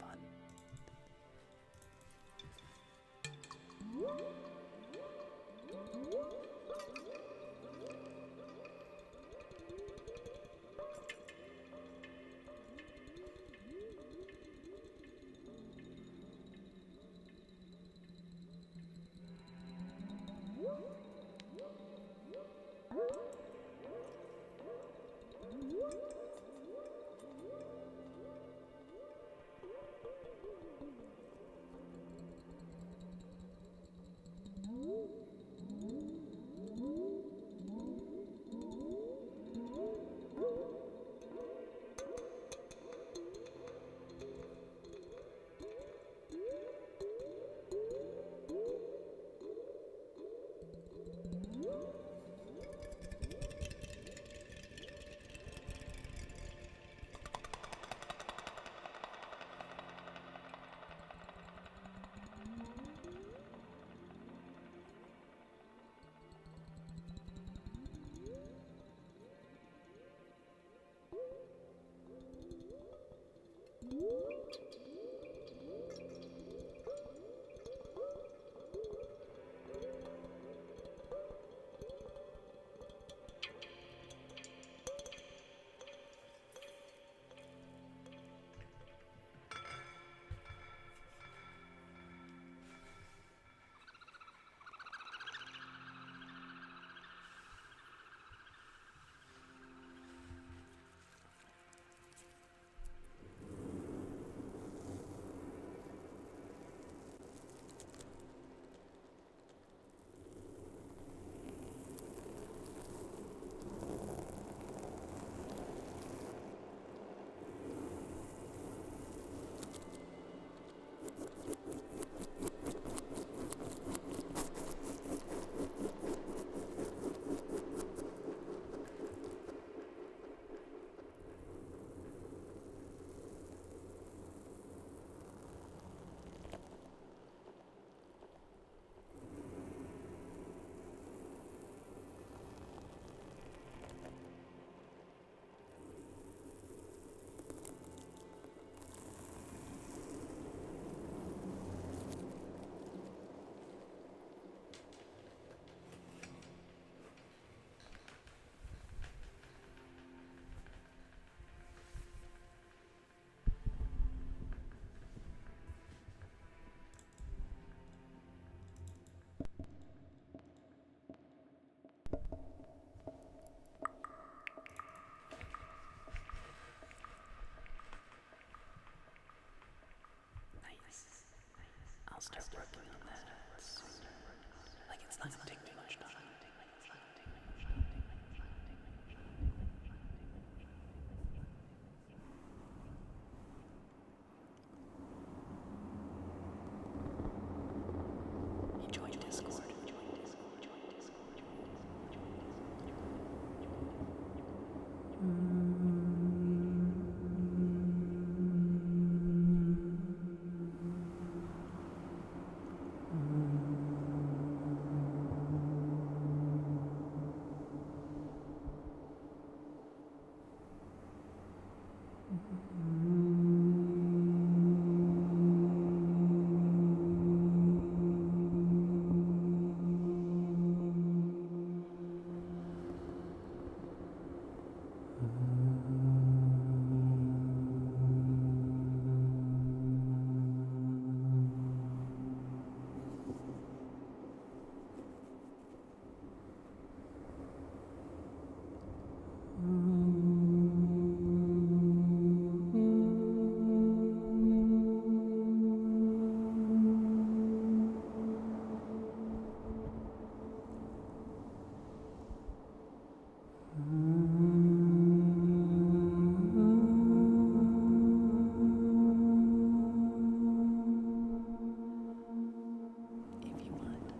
If you want.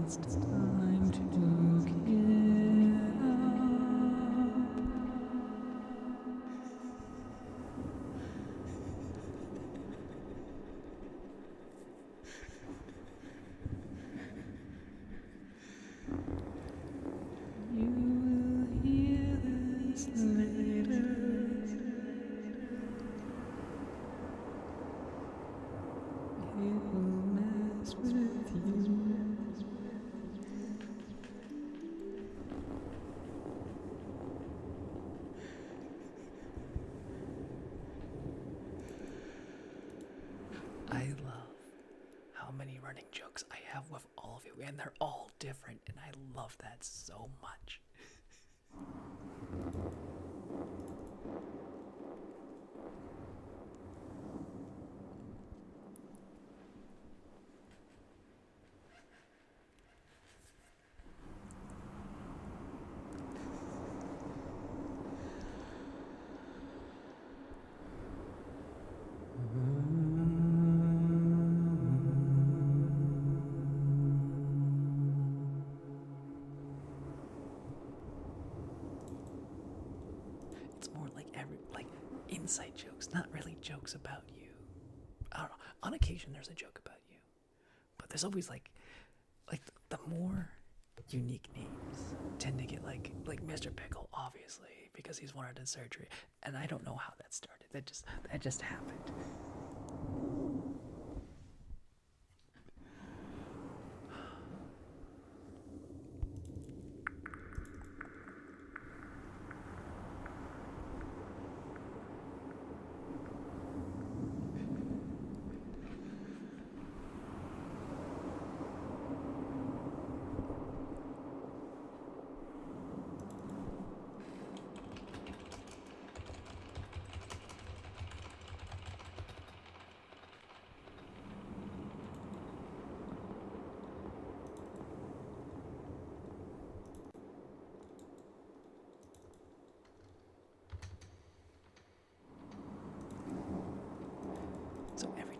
It's time to get up. You will hear this later. It will mess with you. I love how many running jokes I have with all of you, and they're all different, and I love that so much. It's more like inside jokes, not really jokes about you. I don't know. On occasion, there's a joke about you, but there's always like the more unique names tend to get like Mr. Pickle, obviously, because he's wanted in surgery, and I don't know how that started. That just happened.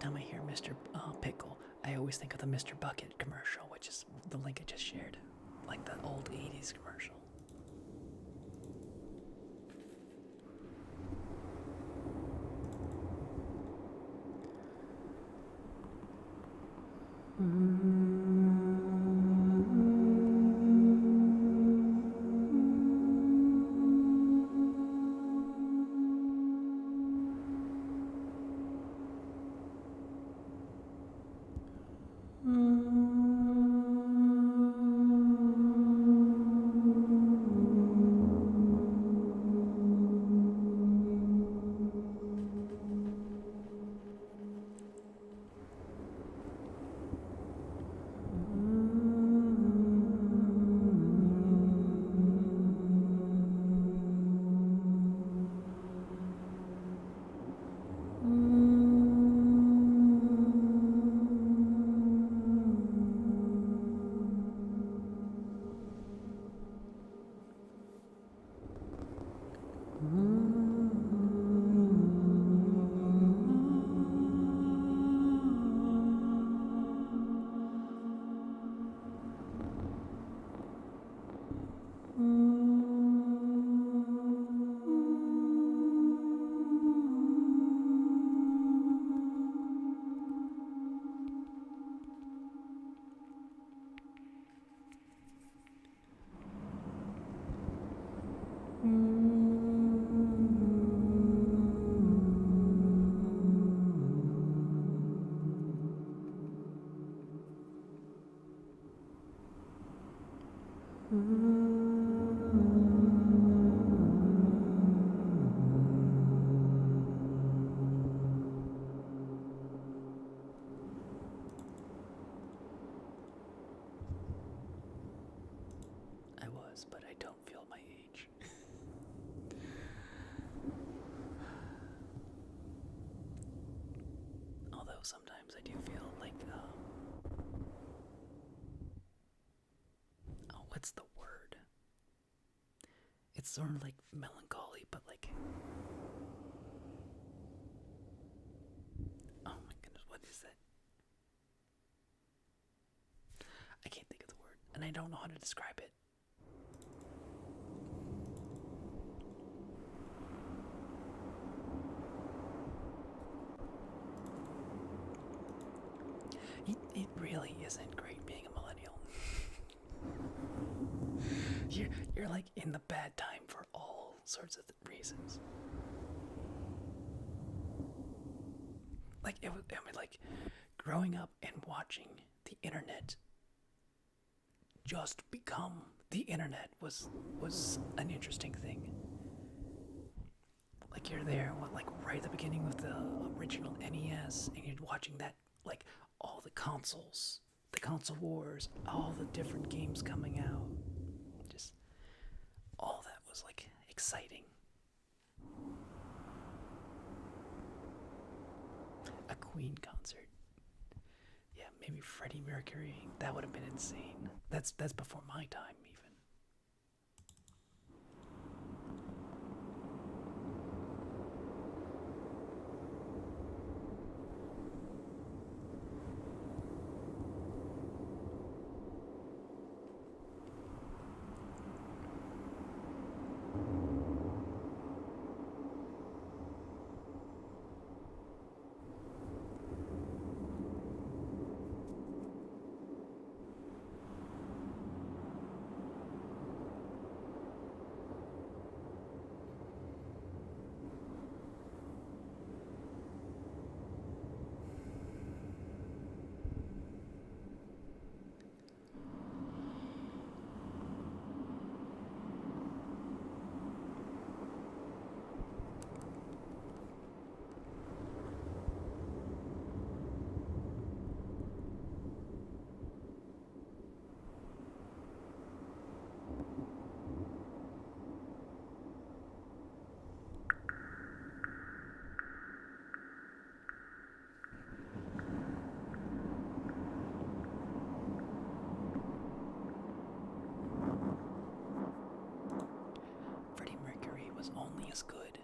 time I hear Mr. Pickle, I always think of the Mr. Bucket commercial, which is the link I just shared, like the old '80s commercial. I was, but I don't feel my age. Although sometimes I do feel like, oh, what's the word? It's sort of like melancholy, but like, oh my goodness, what is that? I can't think of the word, and I don't know how to describe it. It really isn't great being a millennial. You're like in the bad time for all sorts of reasons. Like I mean, like growing up and watching the internet just become the internet was an interesting thing. Like you're there, like right at the beginning of the original NES, and you're watching that, like all the consoles, the console wars, all the different games coming out. Just all that was like exciting. A Queen concert. Yeah, maybe Freddie Mercury. That would have been insane. That's before my time even. Freddie Mercury was only as good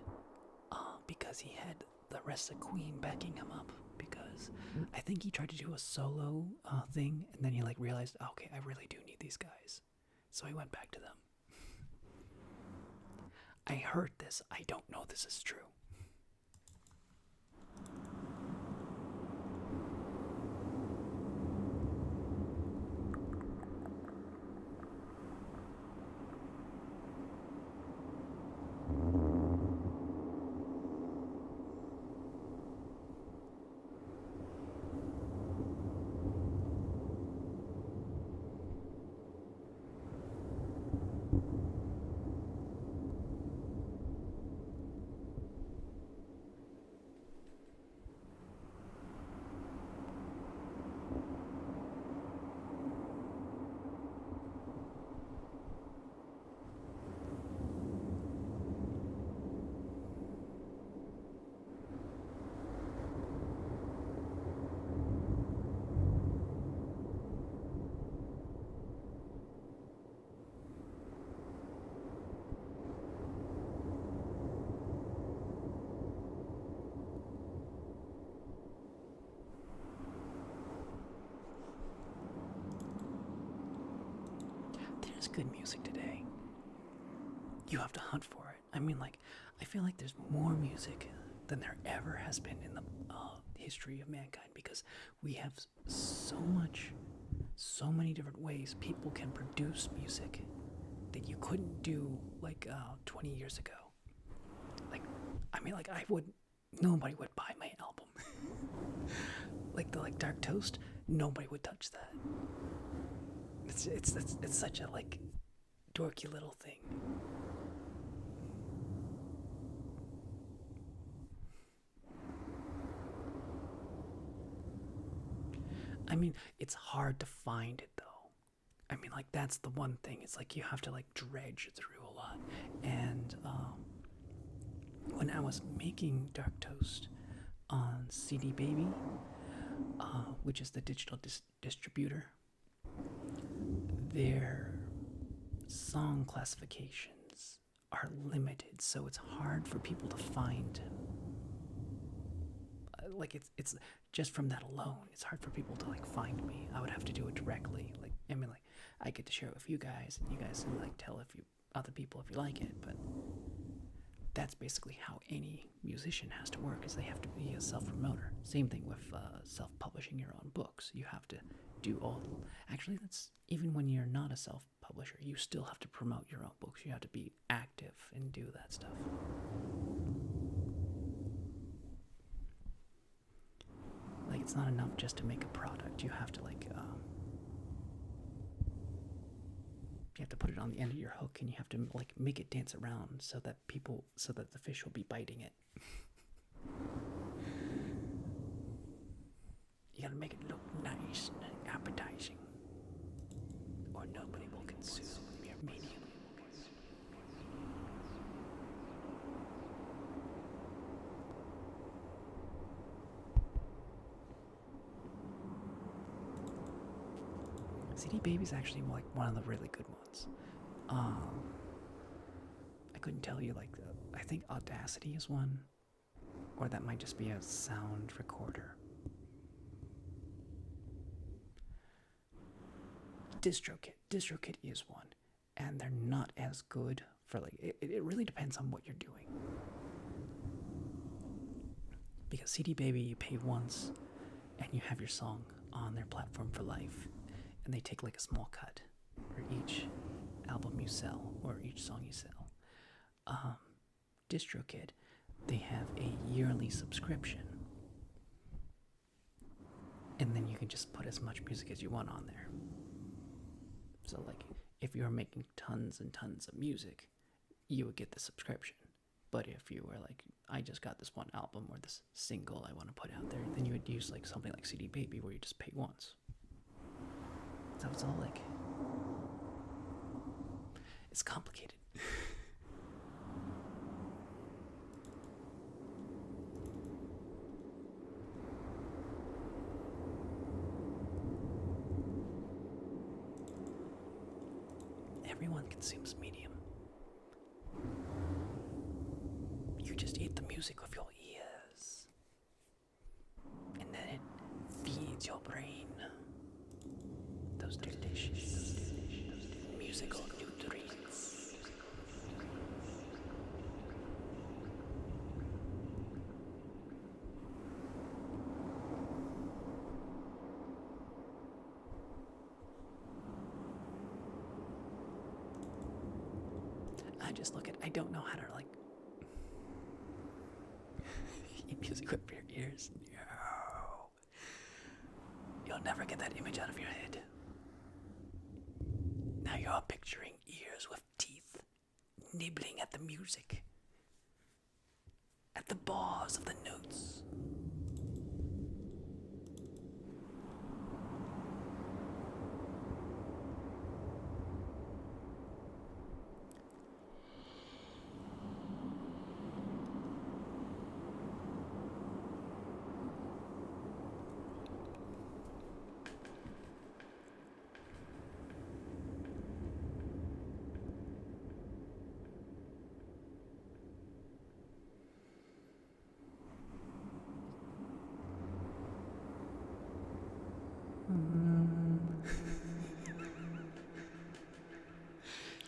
because he had the rest of Queen backing him up, because because I think he tried to do a solo thing, and then he like realized, okay, I really do need these guys, so he went back to them. I heard this. I don't know this is true. There's good music today. You have to hunt for it. I mean, like, I feel like there's more music than there ever has been in the history of mankind because we have so many different ways people can produce music that you couldn't do like 20 years ago. Like, I mean, like, nobody would buy my album. like Dark Toast, nobody would touch that. It's such a like dorky little thing. I mean, it's hard to find it though. I mean, like that's the one thing. It's like you have to like dredge through a lot. And when I was making Dark Toast on CD Baby, which is the digital distributor, their song classifications are limited, so it's hard for people to find. Like it's just from that alone, it's hard for people to like find me. I would have to do it directly. Like I mean, like I get to share it with you guys, and you guys can like tell if you other people if you like it. But that's basically how any musician has to work. Is they have to be a self-promoter. Same thing with self-publishing your own books. You have to do all. Actually, that's even when you're not a self-publisher, you still have to promote your own books. You have to be active and do that stuff. Like it's not enough just to make a product. You have to like you have to put it on the end of your hook, and you have to like make it dance around so that the fish will be biting it. You gotta make it look nice and appetizing, or nobody will consume your medium. CD Baby's actually like one of the really good ones. I couldn't tell you like I think Audacity is one, or that might just be a sound recorder. DistroKit is one, and they're not as good for like it really depends on what you're doing. Because CD Baby, you pay once, and you have your song on their platform for life, and they take like a small cut for each album you sell or each song you sell. DistroKid, they have a yearly subscription, and then you can just put as much music as you want on there. So like if you're making tons and tons of music, you would get the subscription. But if you were like, I just got this one album or this single I want to put out there, then you would use like something like CD Baby where you just pay once. So it's all like, it's complicated. Everyone consumes medium. You just eat the music with your ears, and then towards your brain. Those delicious musical nutrients. I don't know how to eat music with your ears. No. You'll never get that image out of your head. Now you're all picturing ears with teeth, nibbling at the music, at the bars of the notes.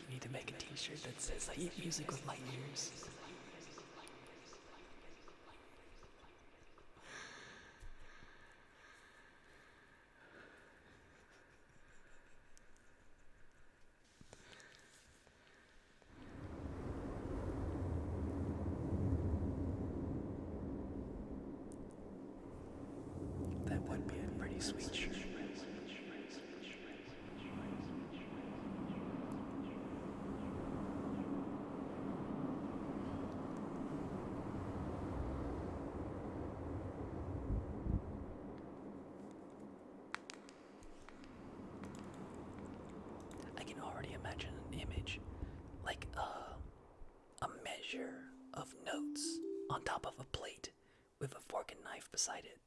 You need to make a t-shirt that says I eat music with my ears. That would be a pretty sweet shirt. I can already imagine an image, like a measure of notes on top of a plate with a fork and knife beside it.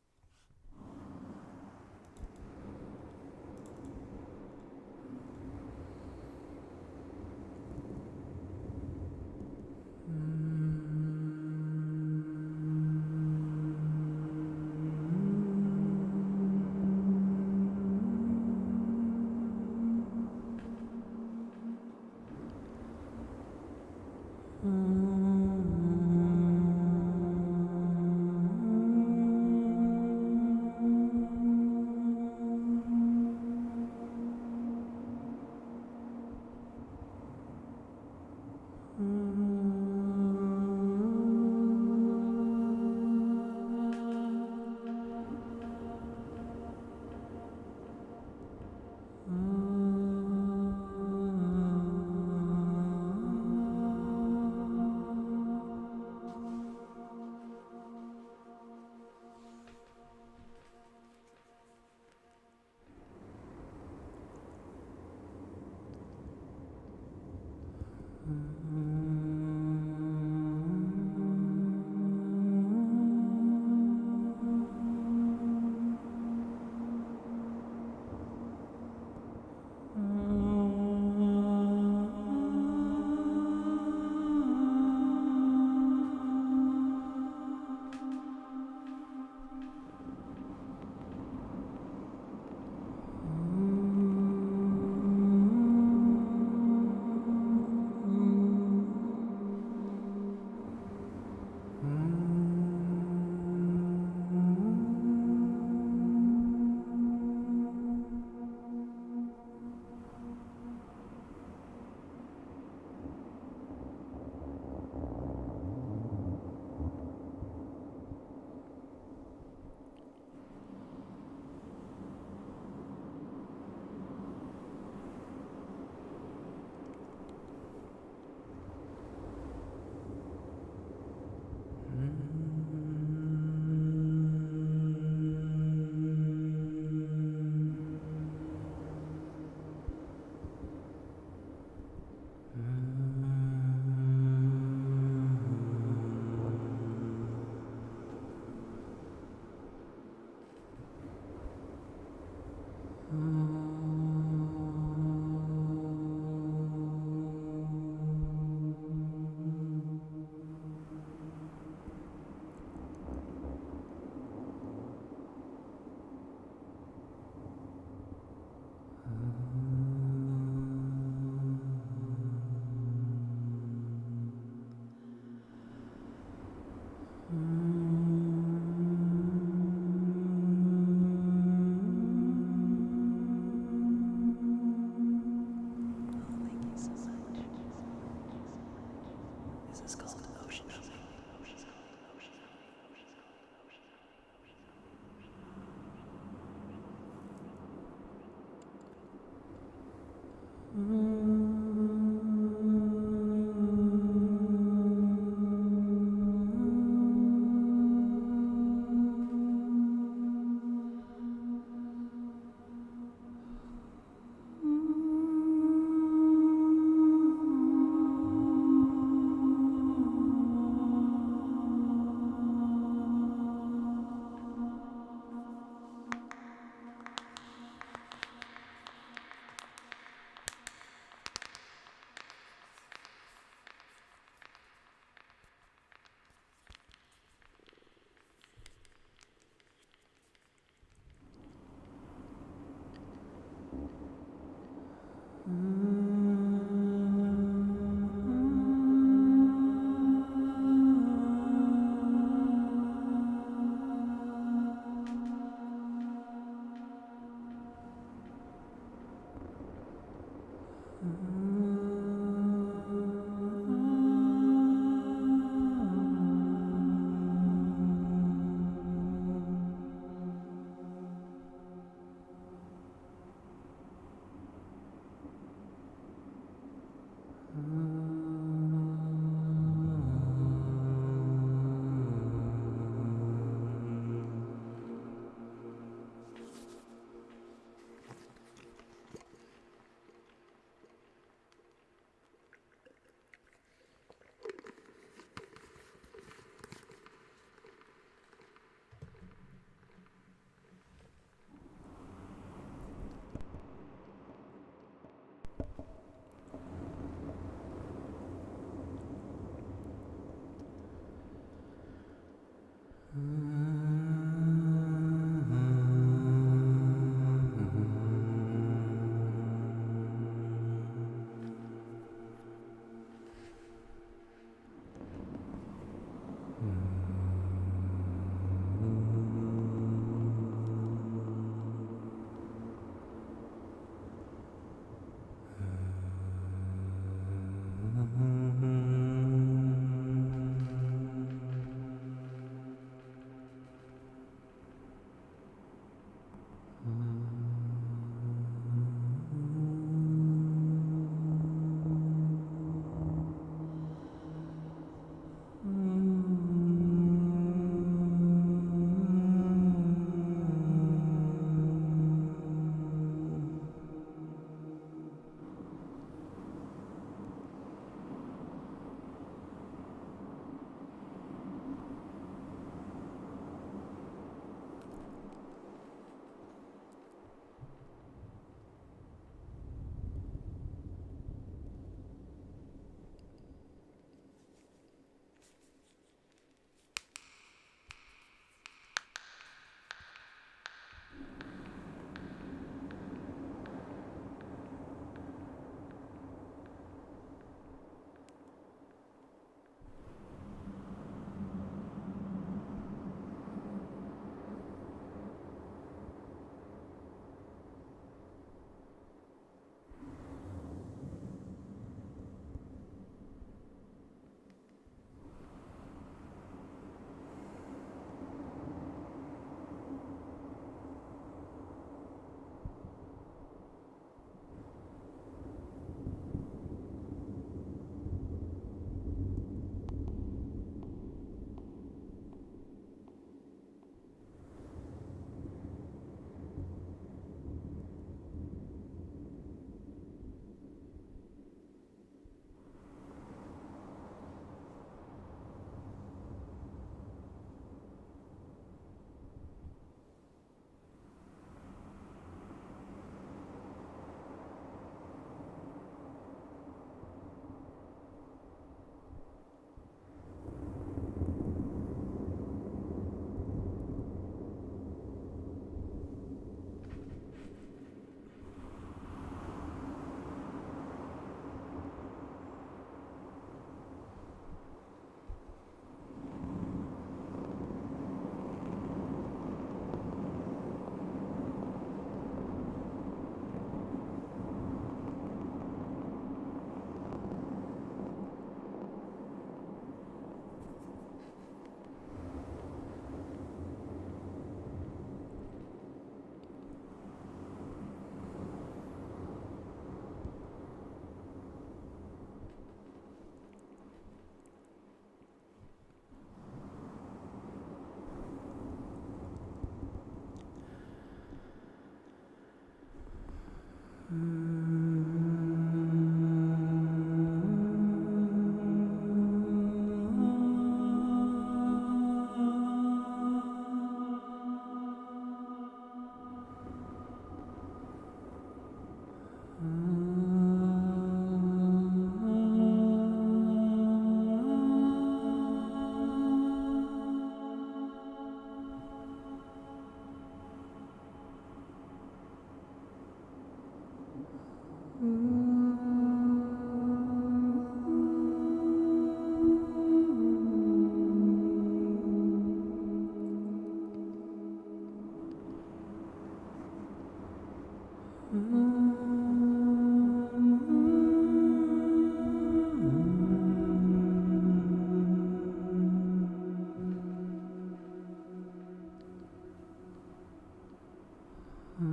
Get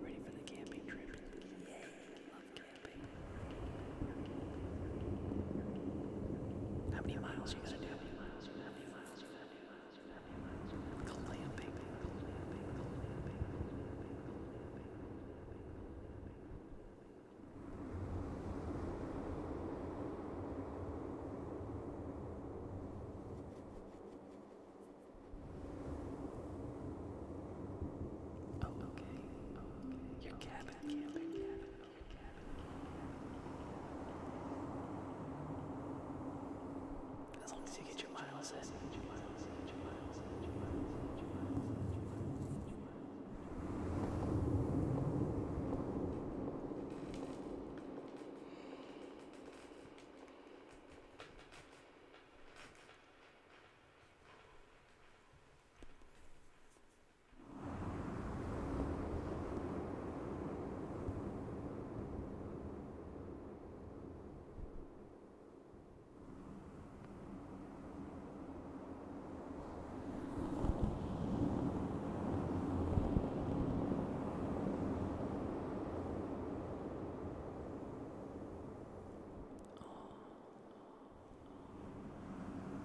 ready for the camping trip. Yay, love camping. How many miles are you gonna do? Glamping. Oh, okay. Your cabin camping. As long as you get your miles in.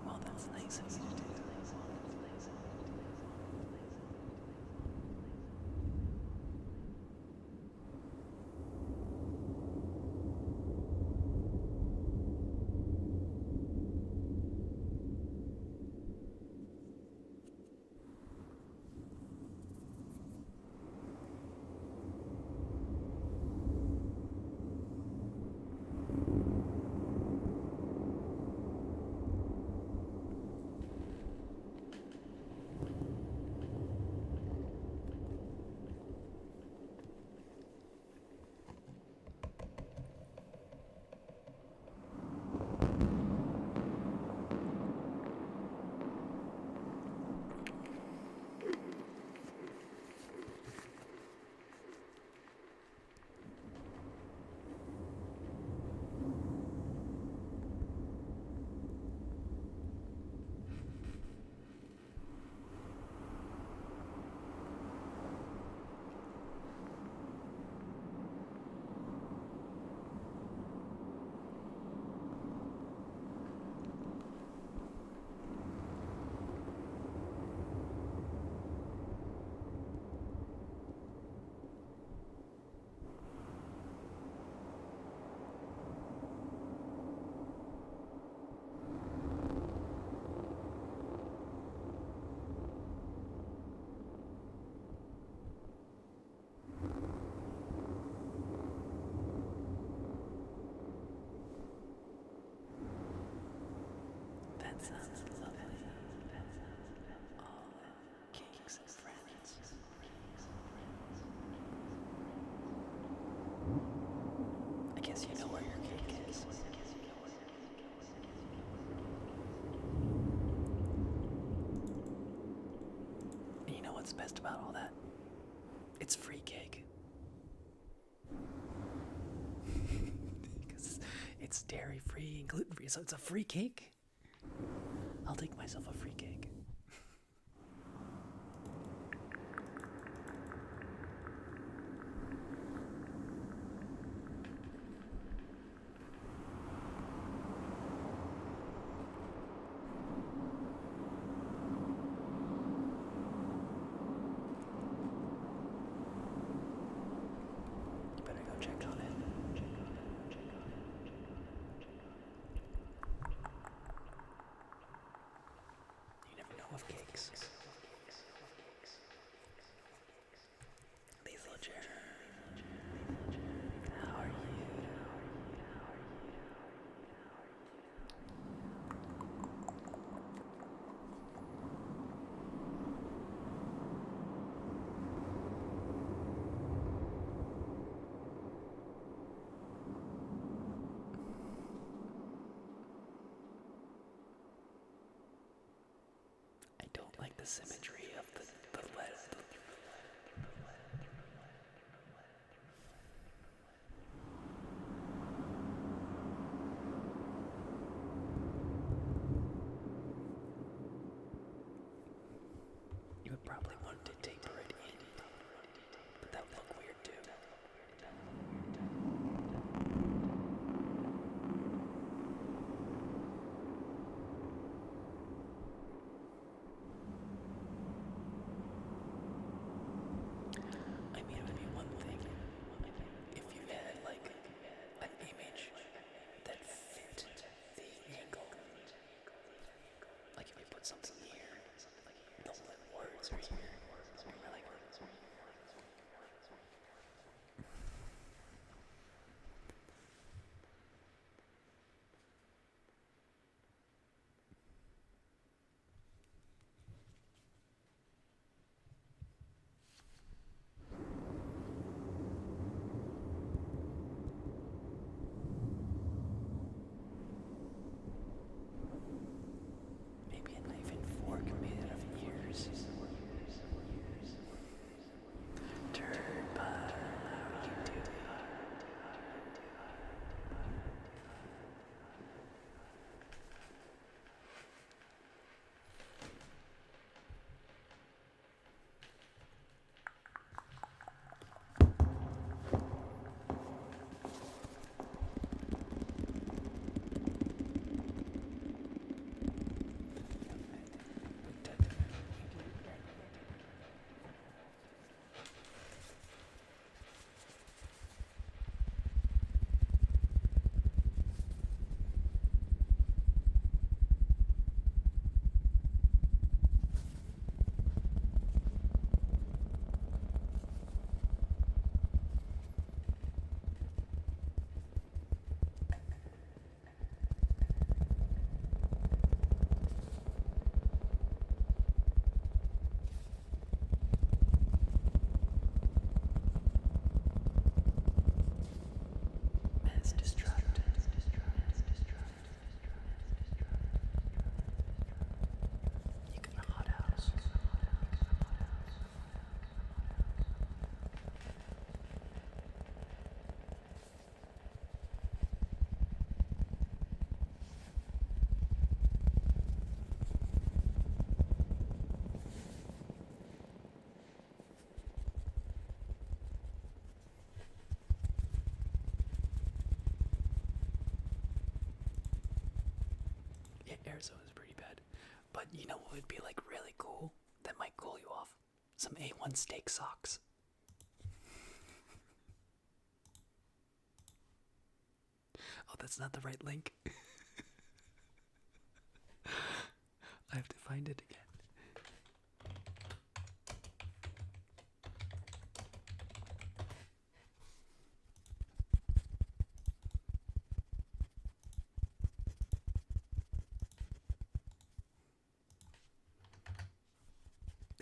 Well, that's nice of you to do. what's best about all that? It's free cake. Because it's dairy free and gluten free, so it's a free cake. I'll take myself a free cake. You better go check on it. You never know with cakes. Lethal Germ. How are you? I don't like the symmetry of the letter. You would probably want to taper it in, but that would look weird too. I mean, it would be one thing if you had like an image that fit the angle. Like if you put something here, the words are here. You're like, maybe a knife and fork made out of ears. Turd bug, how you doing? Mass destruct. You got a hot house. Yeah, Arizona's pretty bad. But you know what would be like really cool? That might cool you off. Some A1 steak socks. Oh, that's not the right link. I have to find it again.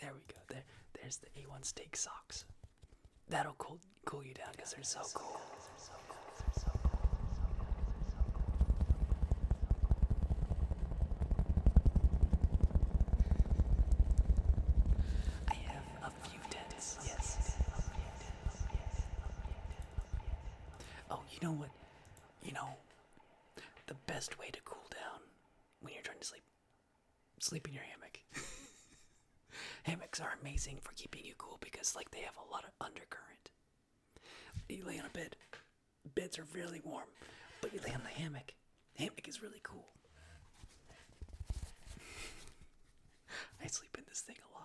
There we go. There's the A1 steak socks. That'll cool you down because they're so cool. I have You know what? You know, the best way to cool down when you're trying to sleep? Sleep in your hammock. Hammocks are amazing for keeping you cool because, like, they have a lot of undercurrent. You lay on a bed. Beds are really warm, but you lay on the hammock. The hammock is really cool. I sleep in this thing a lot.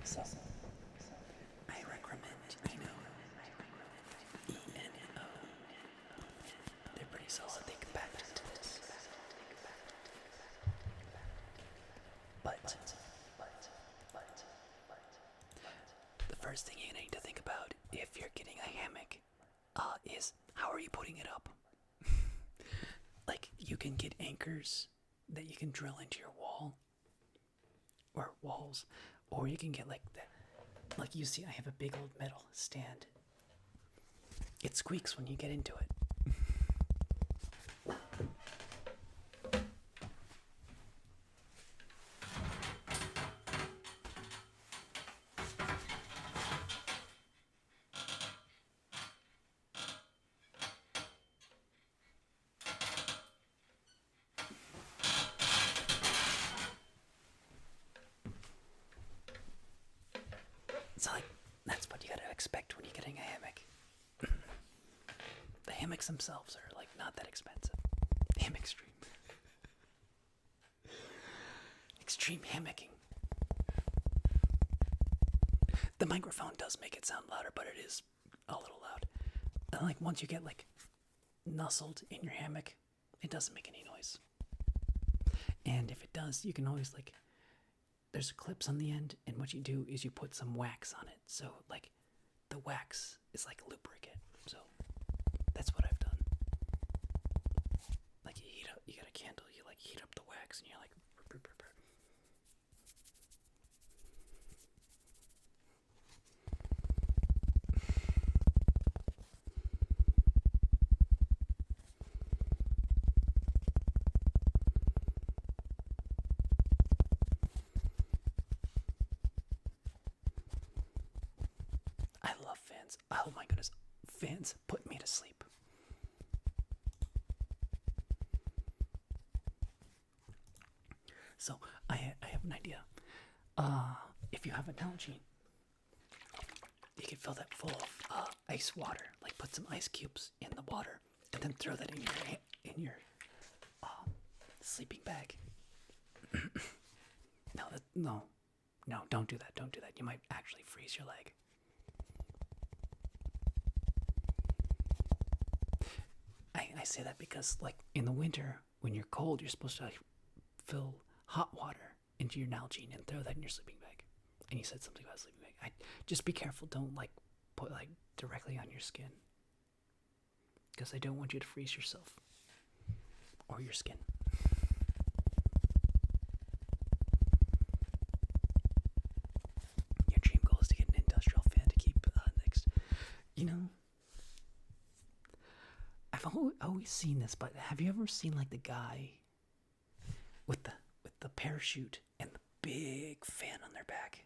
So, I recommend Eno. E-N-O. They're pretty solid. They compact into this. But the first thing you need to think about if you're getting a hammock is how are you putting it up? Like, you can get anchors that you can drill into your wall or walls, or you can get like that. Like, you see, I have a big old metal stand. It squeaks when you get into it. So, like, that's what you gotta expect when you're getting a hammock. The hammocks themselves are, like, not that expensive. Hammock stream. Extreme hammocking. The microphone does make it sound louder, but it is a little loud. And, like, once you get, like, nuzzled in your hammock, it doesn't make any noise. And if it does, you can always, like, there's clips on the end, and what you do is you put some wax on it. So, like, the wax is like lubricant. So, that's what I've done. Like, you got a candle, you, like, heat up the wax, and you're like, burr, burr, burr. I love fans. Oh my goodness. Fans put me to sleep. So, I have an idea. If you have a Nalgene, you can fill that full of ice water. Like, put some ice cubes in the water, and then throw that in your sleeping bag. No, don't do that. Don't do that. You might actually freeze your leg. I say that because, like, in the winter, when you're cold, you're supposed to, like, fill hot water into your Nalgene and throw that in your sleeping bag. And you said something about a sleeping bag. Just be careful. Don't, like, put, like, directly on your skin, because I don't want you to freeze yourself or your skin. Your dream goal is to get an industrial fan to keep next. You know, I've always seen this, but have you ever seen, like, the guy with the parachute and the big fan on their back?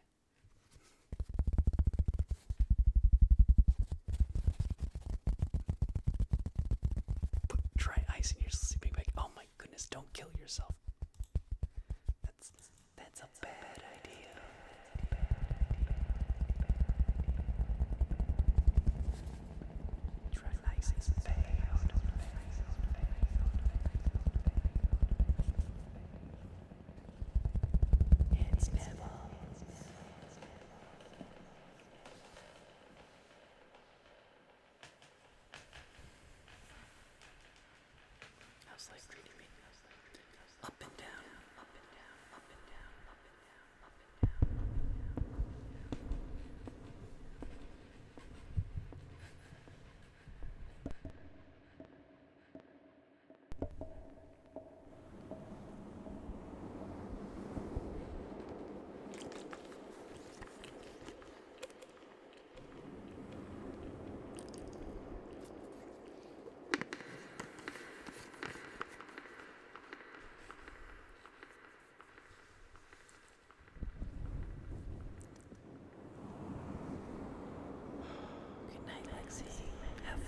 Put dry ice in your sleeping bag. Oh my goodness! Don't kill yourself. That's a bad idea. Dry ice is bad.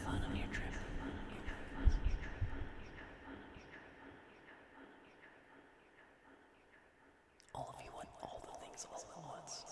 fun on your trip. All of you want all the things all at once.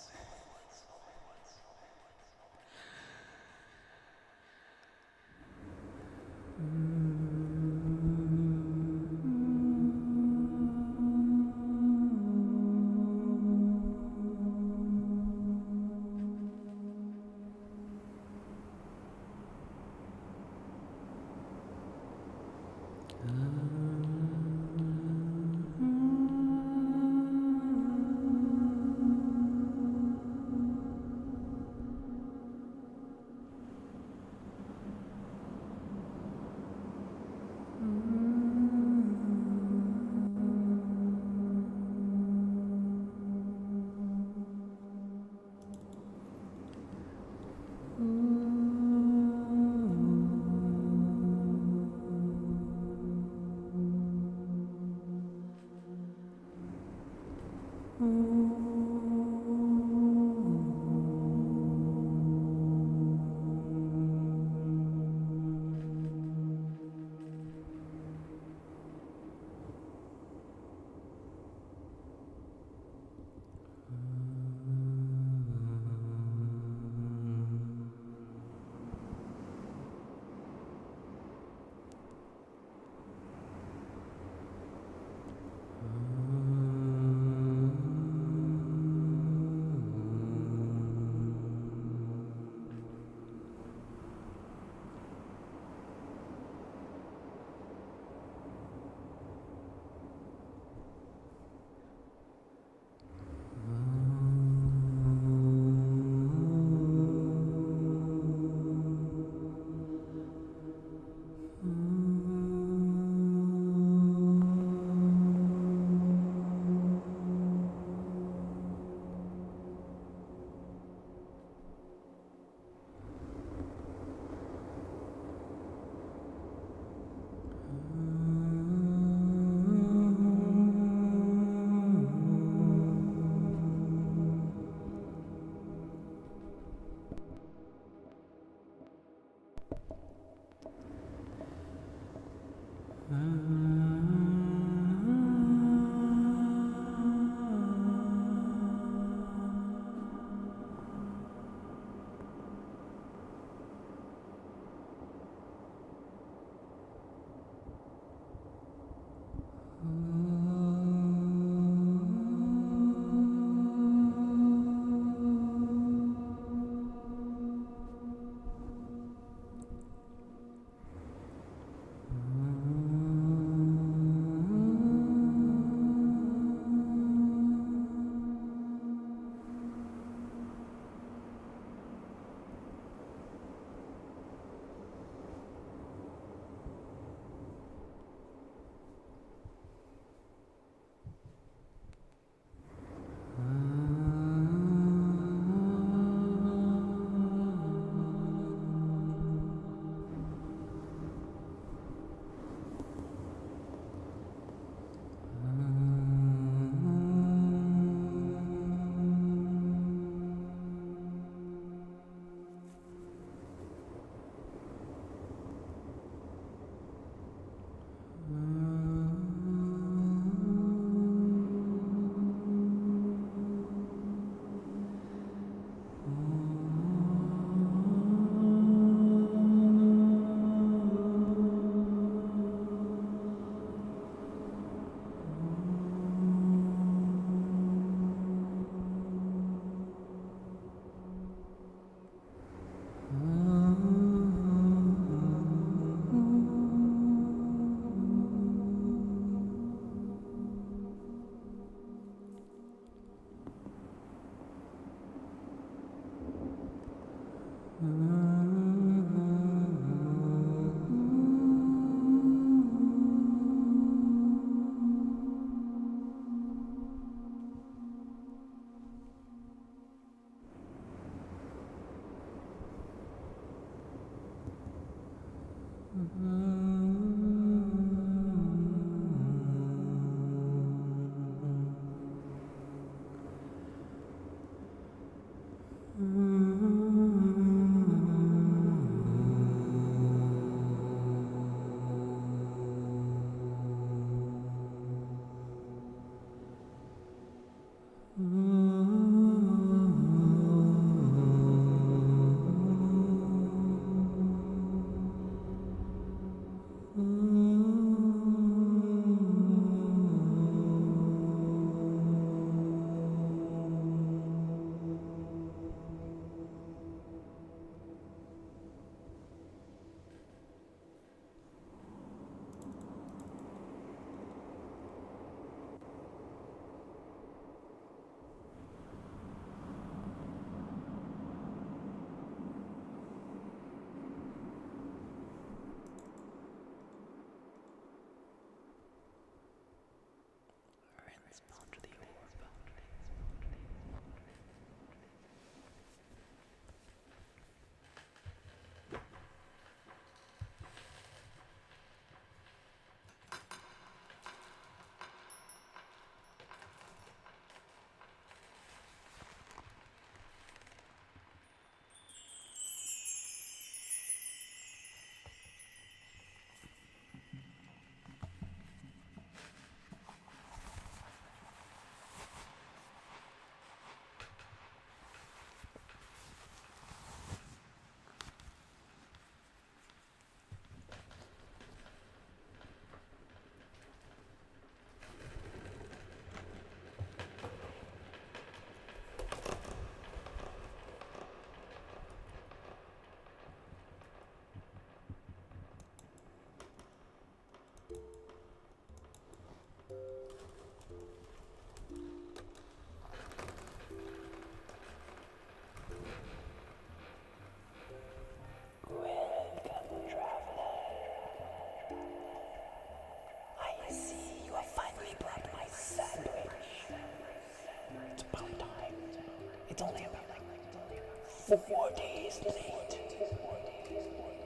4 days late.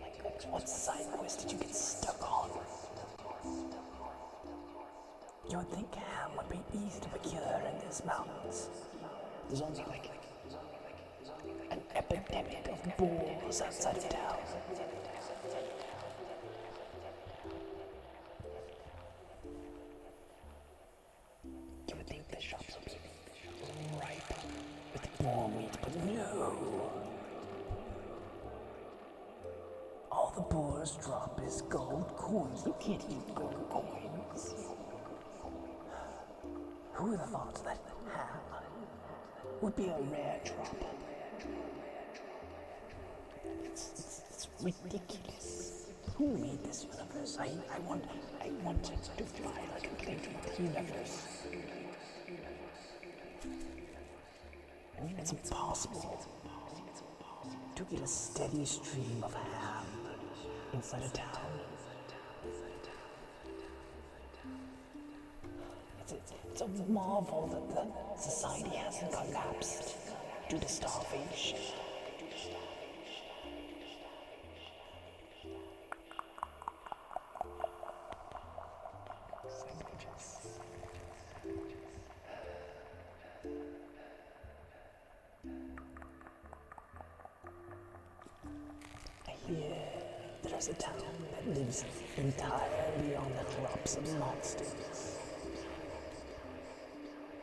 Like, what side quest did you get stuck on? You would think ham would be easy to procure in these mountains. There's only like an epidemic of boars outside of town. You would think the shops would be ripe with boar meat, but no. All the boars drop is gold coins. You can't eat gold coins. Who would have thought that ham would be a rare drop? It's ridiculous. Who made this universe? I want to file a complaint with the universe. I mean, it's impossible to get a steady stream of ham inside a town. It's a marvel that the society hasn't collapsed due to starvation. I hear there's a town that lives entirely on the crops of monsters.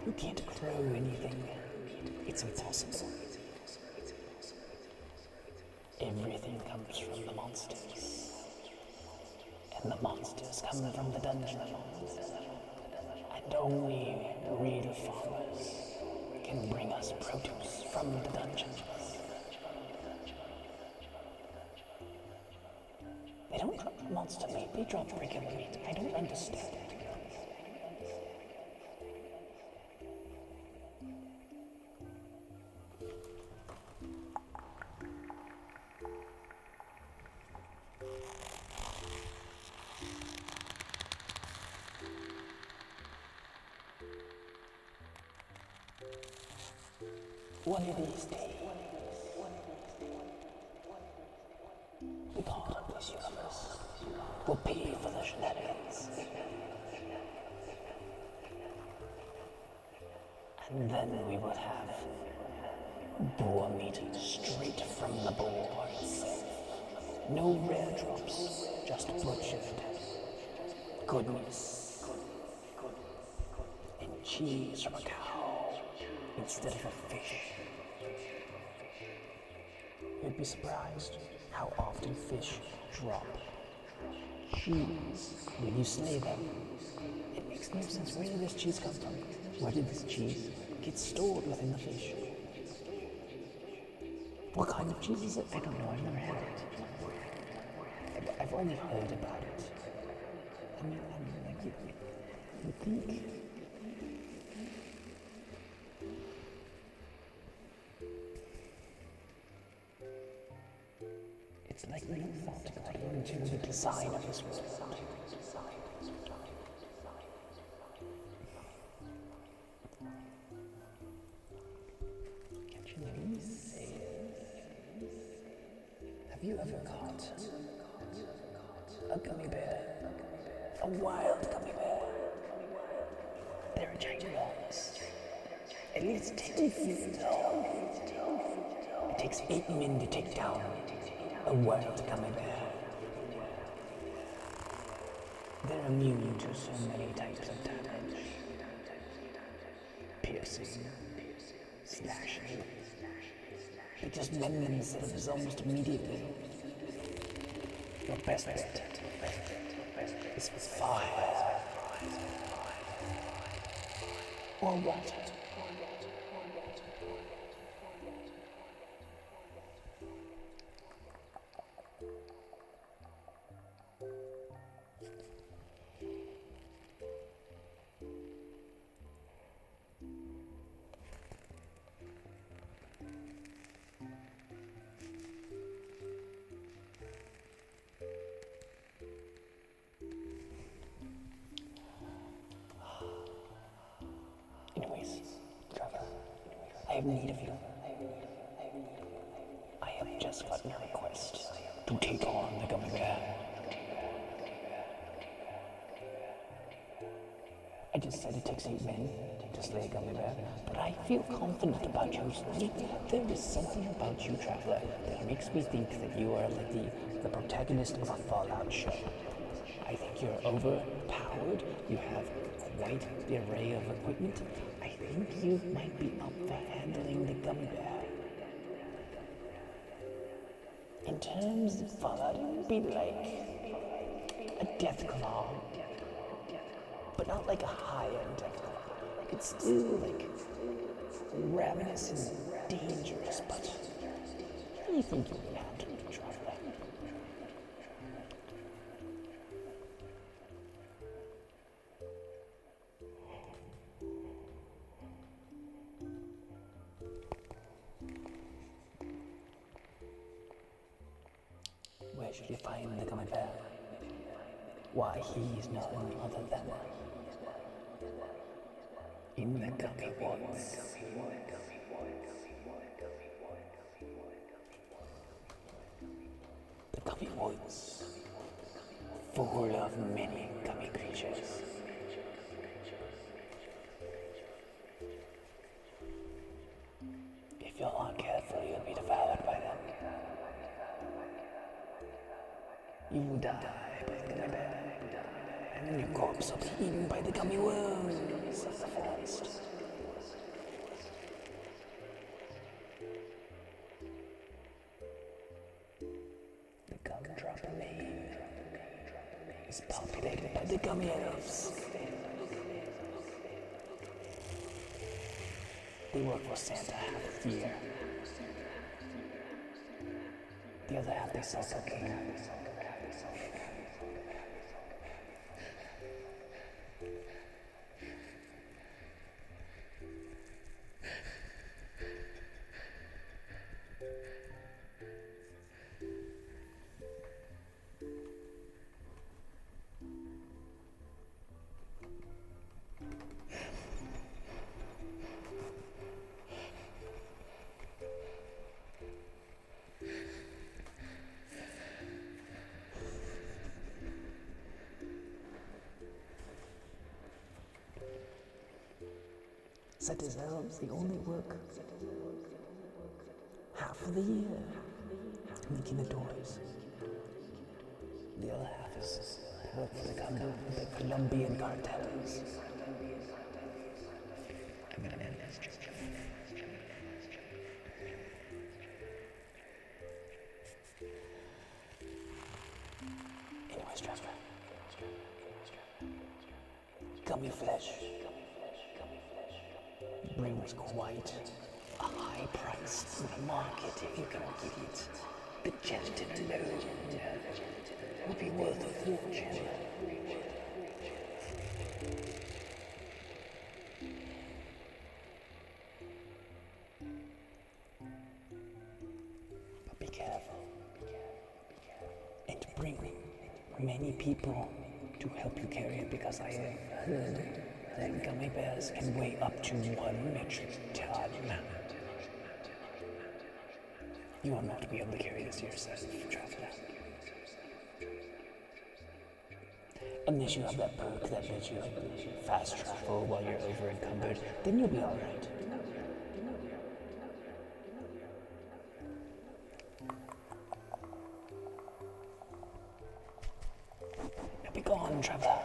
You can't grow anything. It's impossible. Everything comes from the monsters. And the monsters come from the dungeon. And only real farmers can bring us produce from the dungeons. They don't drop monster meat, they drop regular meat. I don't understand it. One of these days, the god of this universe will pay for the shenanigans. And then we will have boar meat straight from the boar itself. No rare drops, just butchered goodness. And cheese from a cow instead of a fish. You'd be surprised how often fish drop cheese when you slay them. It makes no sense. Where did this cheese come from? Where did this cheese get stored within the fish? What kind of cheese is it? I don't know. I've never had it. I've only heard about it. I mean like you think. It's like no thought got into the design of this world. Can't you let me say it? Have you ever caught a gummy bear? A wild gummy bear? They're ginormous. At least 10 feet tall. It takes 8 men to take down a wild gummy bear. They're immune to so many types of damage. Piercing, slashing. They just mend themselves almost immediately. Your best bet is fire or water. Anyways, Trevor, I have need of you. just gotten a request to take on the gummy bear. I just said it takes 8 men to slay a gummy bear, but I feel confident about you. There is something about you, Traveler, that makes me think that you are like the protagonist of a Fallout show. I think you're overpowered. You have quite the array of equipment. I think you might be up for handling the gummy bear. In terms of Fallout, it would be like a death claw, but not like a high-end death claw. It's still like ravenous and dangerous, but I think you can handle it, Traveler. Where should you find the gummy bear? Why, he's none other than in the gummy woods. The gummy woods, full of many gummy creatures. If you're not careful, you'll be devoured by them. You will die by the gummy bear, and then your corpse will be eaten by the gummy worms of the forest. The gumdrop lane is populated by the gummy elves. They work for Santa half the year. The other half they sell cocaine. Santa's elves, they only work half of the year making the toys. The other half is work for the Colombian cartels. I'm gonna end this. Anyways, Jasper. Gummy flesh brings quite a high price in the market if you can get it. The gelatin alone will be worth a fortune. But be careful. And bring many people to help you carry it, because I have heard that gummy bears can weigh up to 1 metric ton. You will not be able to carry this yourself, Traveler. Unless you have that perk that lets you fast travel while you're over encumbered, then you'll be alright. Now be gone, Traveler.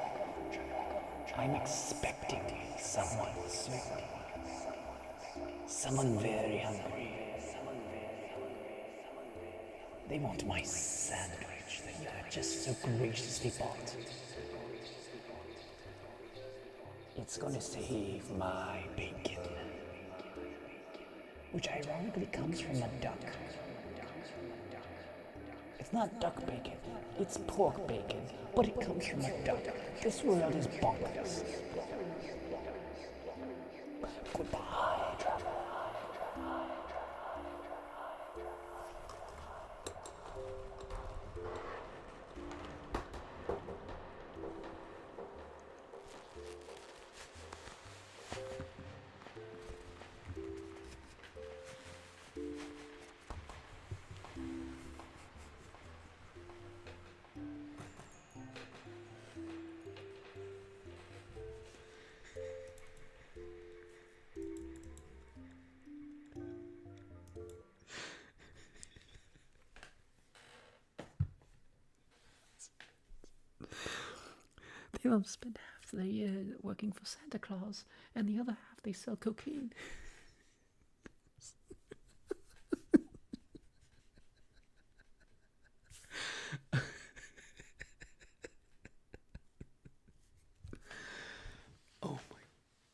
I'm expecting someone soon. Someone very hungry. They want my sandwich that you have just so graciously bought. It's gonna save my bacon, which ironically comes from a duck. It's not duck bacon, it's pork bacon, but it comes from a duck. This world is bonkers. Goodbye, Traveler. They will spend half their year working for Santa Claus, and the other half they sell cocaine. Oh my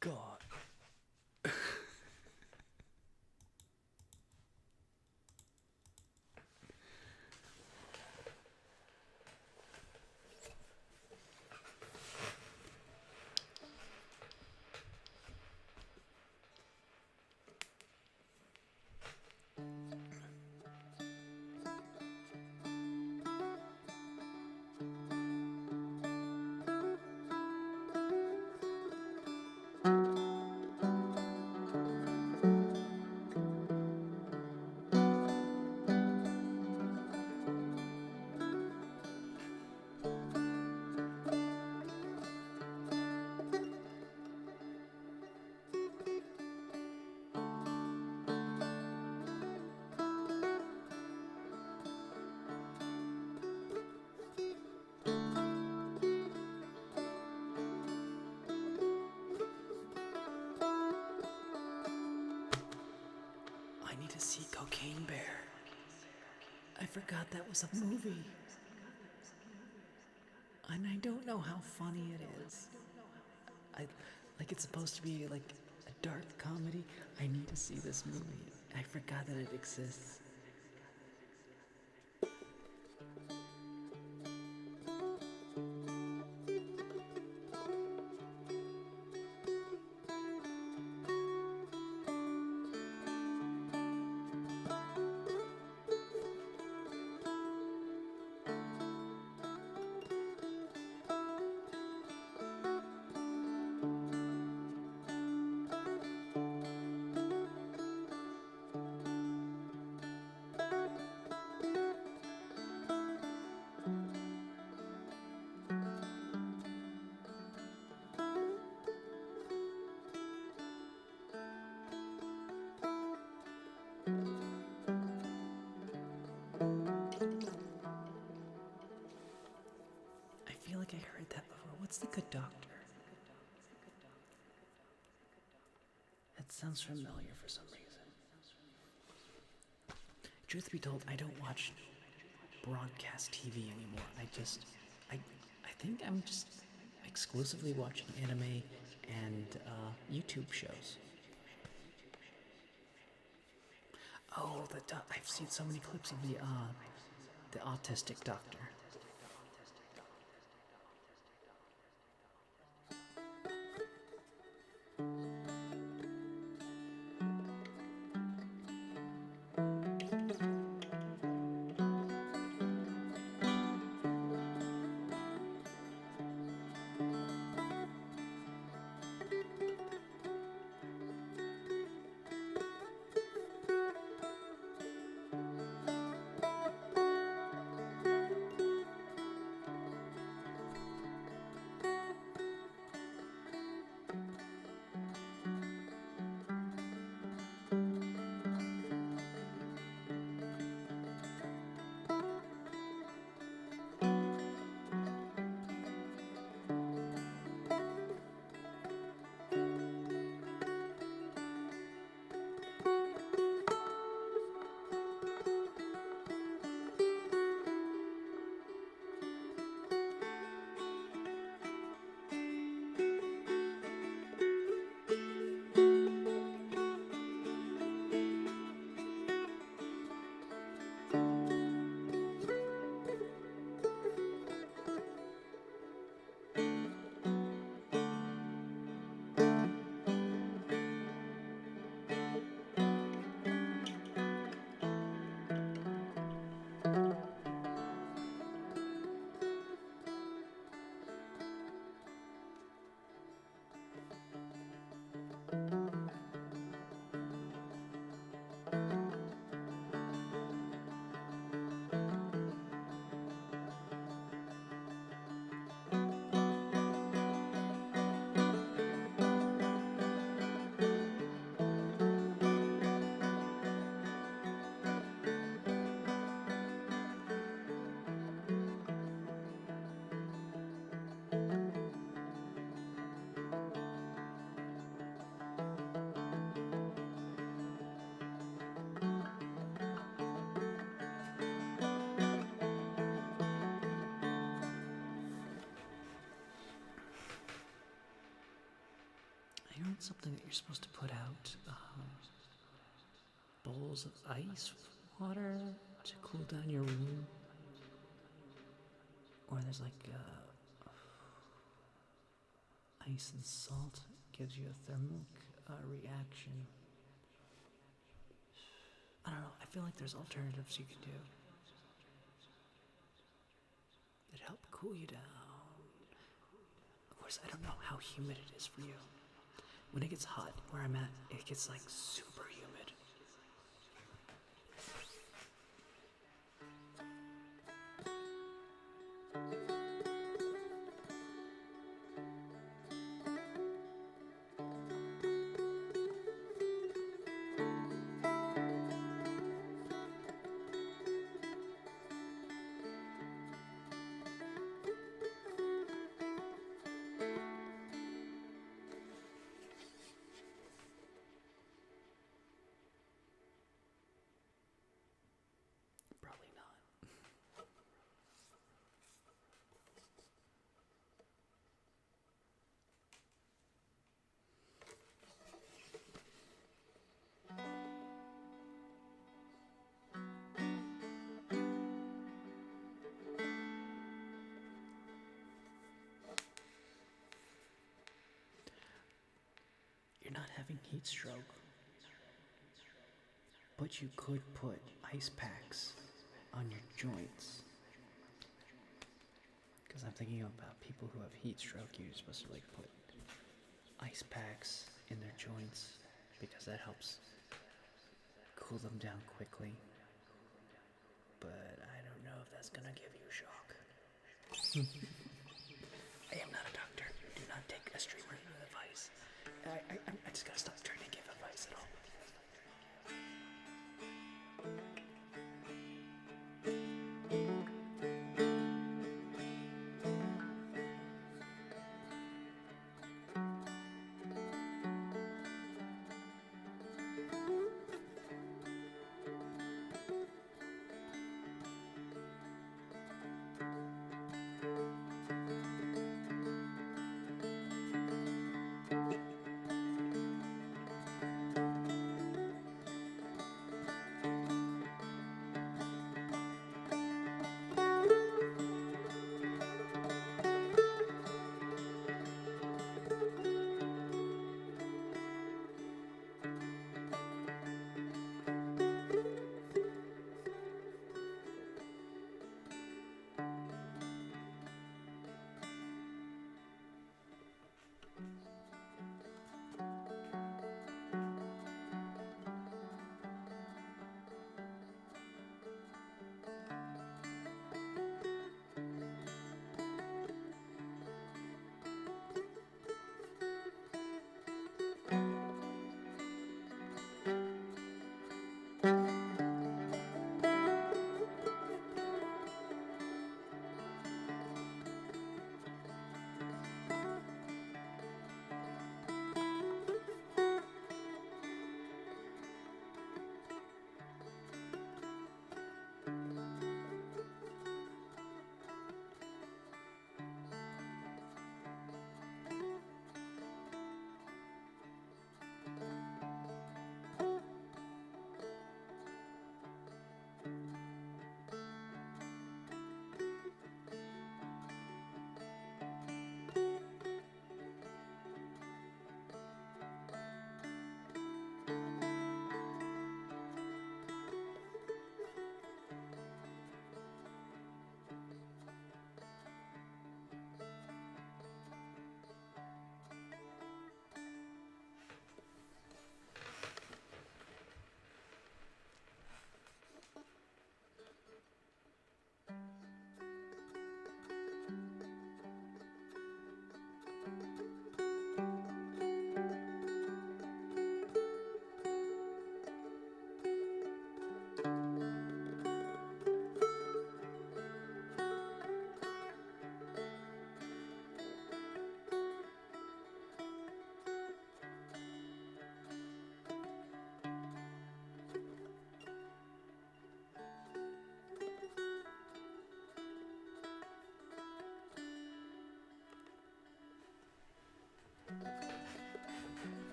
god. I need to see Cocaine Bear. I forgot that was a movie. And I don't know how funny it is. I like it's supposed to be like a dark comedy. I need to see this movie. I forgot that it exists. I feel like I heard that before. What's The Good Doctor? That sounds familiar for some reason. Truth be told, I don't watch broadcast TV anymore. I think I'm just exclusively watching anime and YouTube shows. Oh, I've seen so many clips of the autistic doctor. read something that you're supposed to put out bowls of ice water to cool down your room, or there's like ice and salt gives you a thermal reaction. I don't know. I feel like there's alternatives you can do that help cool you down. Of course, I don't know how humid it is for you. When it gets hot where I'm at, it gets like super humid. Probably not. You're not having heat stroke, but you could put ice packs on your joints. Because I'm thinking about people who have heat stroke. You're supposed to like put ice packs in their joints because that helps cool them down quickly. But I don't know if that's gonna give you a shock. I am not a doctor. Do not take a streamer advice. I just gotta stop trying to give advice at all.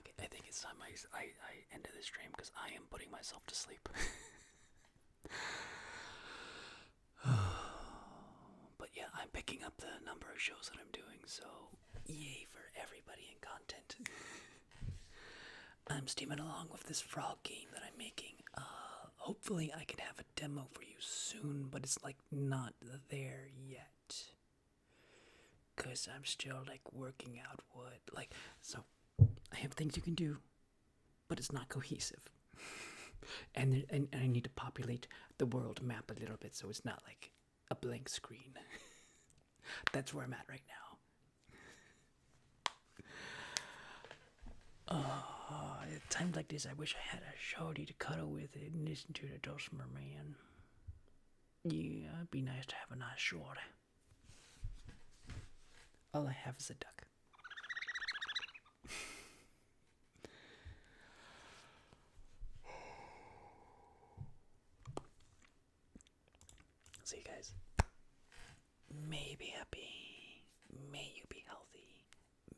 Okay, I think it's time I ended this stream because I am putting myself to sleep. But yeah, I'm picking up the number of shows that I'm doing, so yay for everybody in content. I'm steaming along with this frog game that I'm making. Hopefully I can have a demo for you soon, but it's like not there yet. Cause I'm still like working out what, like, so I have things you can do, but it's not cohesive. and I need to populate the world map a little bit so it's not like a blank screen. That's where I'm at right now. At times like this, I wish I had a shorty to cuddle with it and listen to the Dulcimer Man. Yeah, it'd be nice to have a nice shorty. All I have is a duck. So you guys, may you be happy, may you be healthy,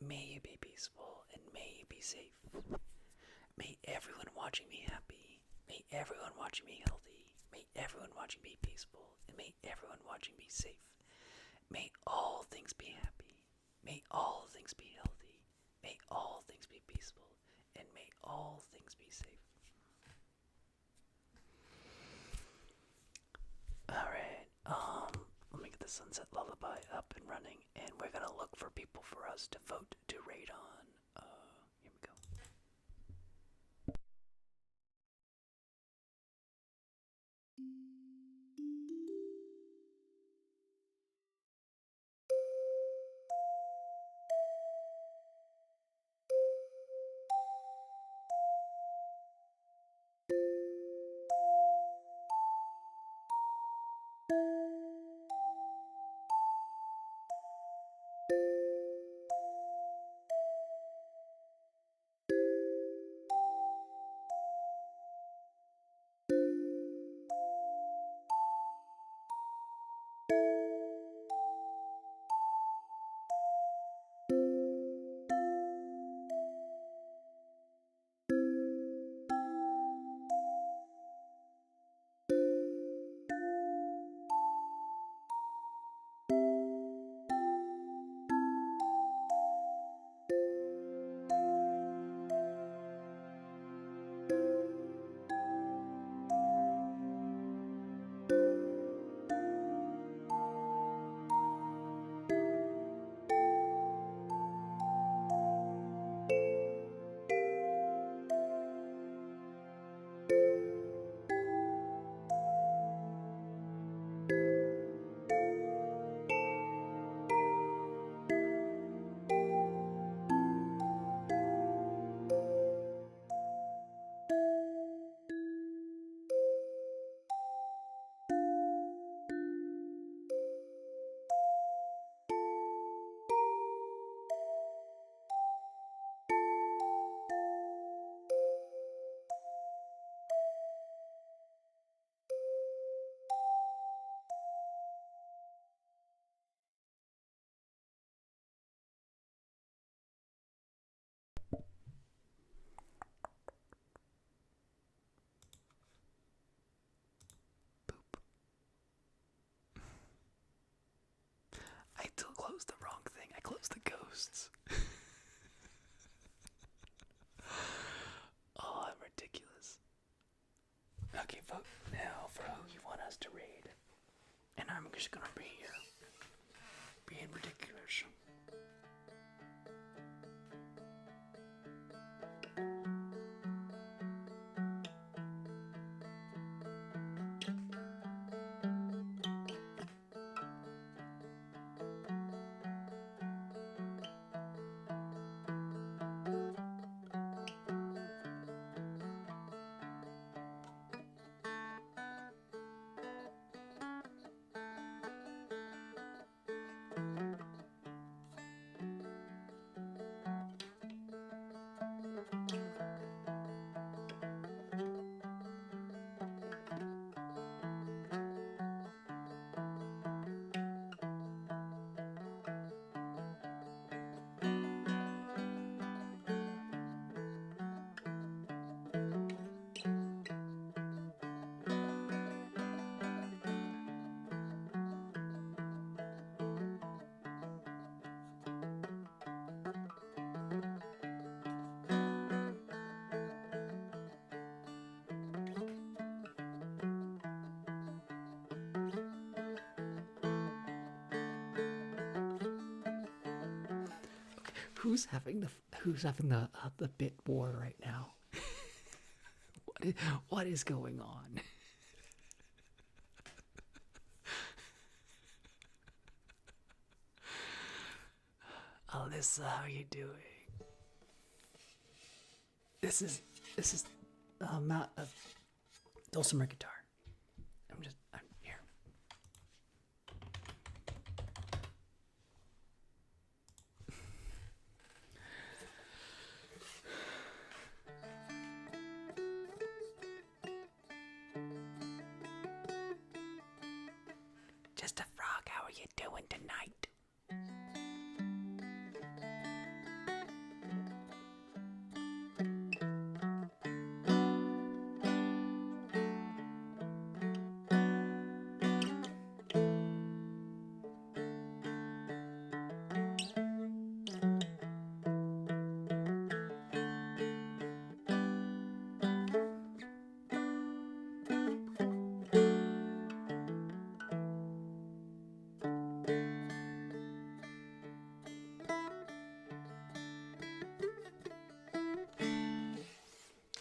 may you be peaceful, and may you be safe. May everyone watching me happy, may everyone watching me healthy, may everyone watching me peaceful, and may everyone watching me safe. May all things be happy, may all things be healthy, may all things be peaceful, and may all things be safe. Alright, let me get the Sunset Lullaby up and running, and we're gonna look for people for us to vote to raid on. Here we go. I still closed the wrong thing. I closed the ghosts. Oh, I'm ridiculous. Okay, vote now for who you want us to raid. And I'm just gonna be here. Being ridiculous. who's having the bit war right now? What is going on? Alyssa, how are you doing? This is not a dulcimer guitar. I'm here. Just a frog, how are you doing tonight?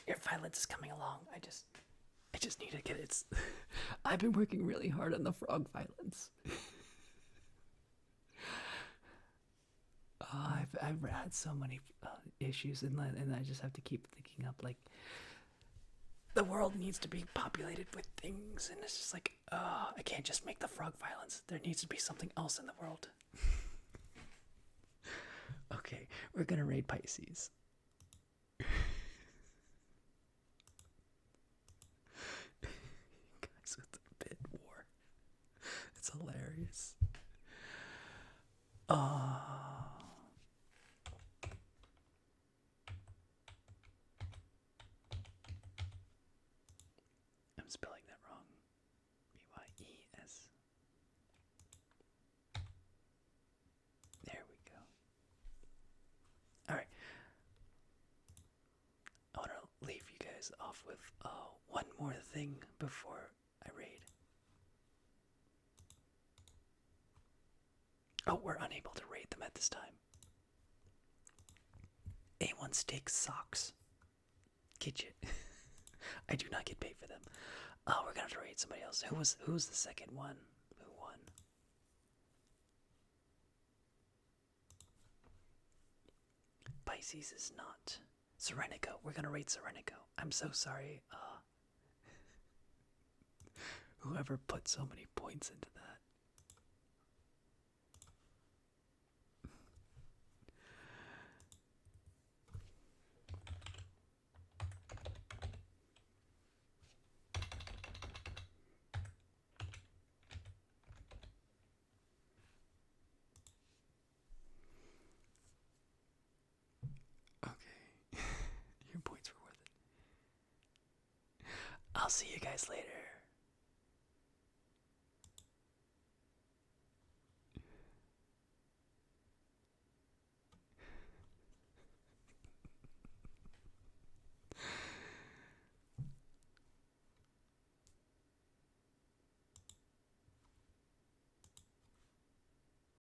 Your violence is coming along. I just need to get it. I've been working really hard on the frog violence. I've had so many issues, and I just have to keep thinking up like the world needs to be populated with things, and it's just like, I can't just make the frog violence. There needs to be something else in the world. Okay, we're gonna raid Pisces. Guys with the bit war. It's hilarious. I'm spelling that wrong. B-Y-E-S. There we go. Alright. I want to leave you guys off with one more thing before I raid. Oh, we're unable to raid them at this time. A1 Steak Socks. Kitchen. I do not get paid for them. Oh, we're gonna have to raid somebody else. Who's the second one? Who won? Pisces is not. Serenico. We're gonna raid Serenico. I'm so sorry. Whoever put so many points into that. Okay. Your points were worth it. I'll see you guys later.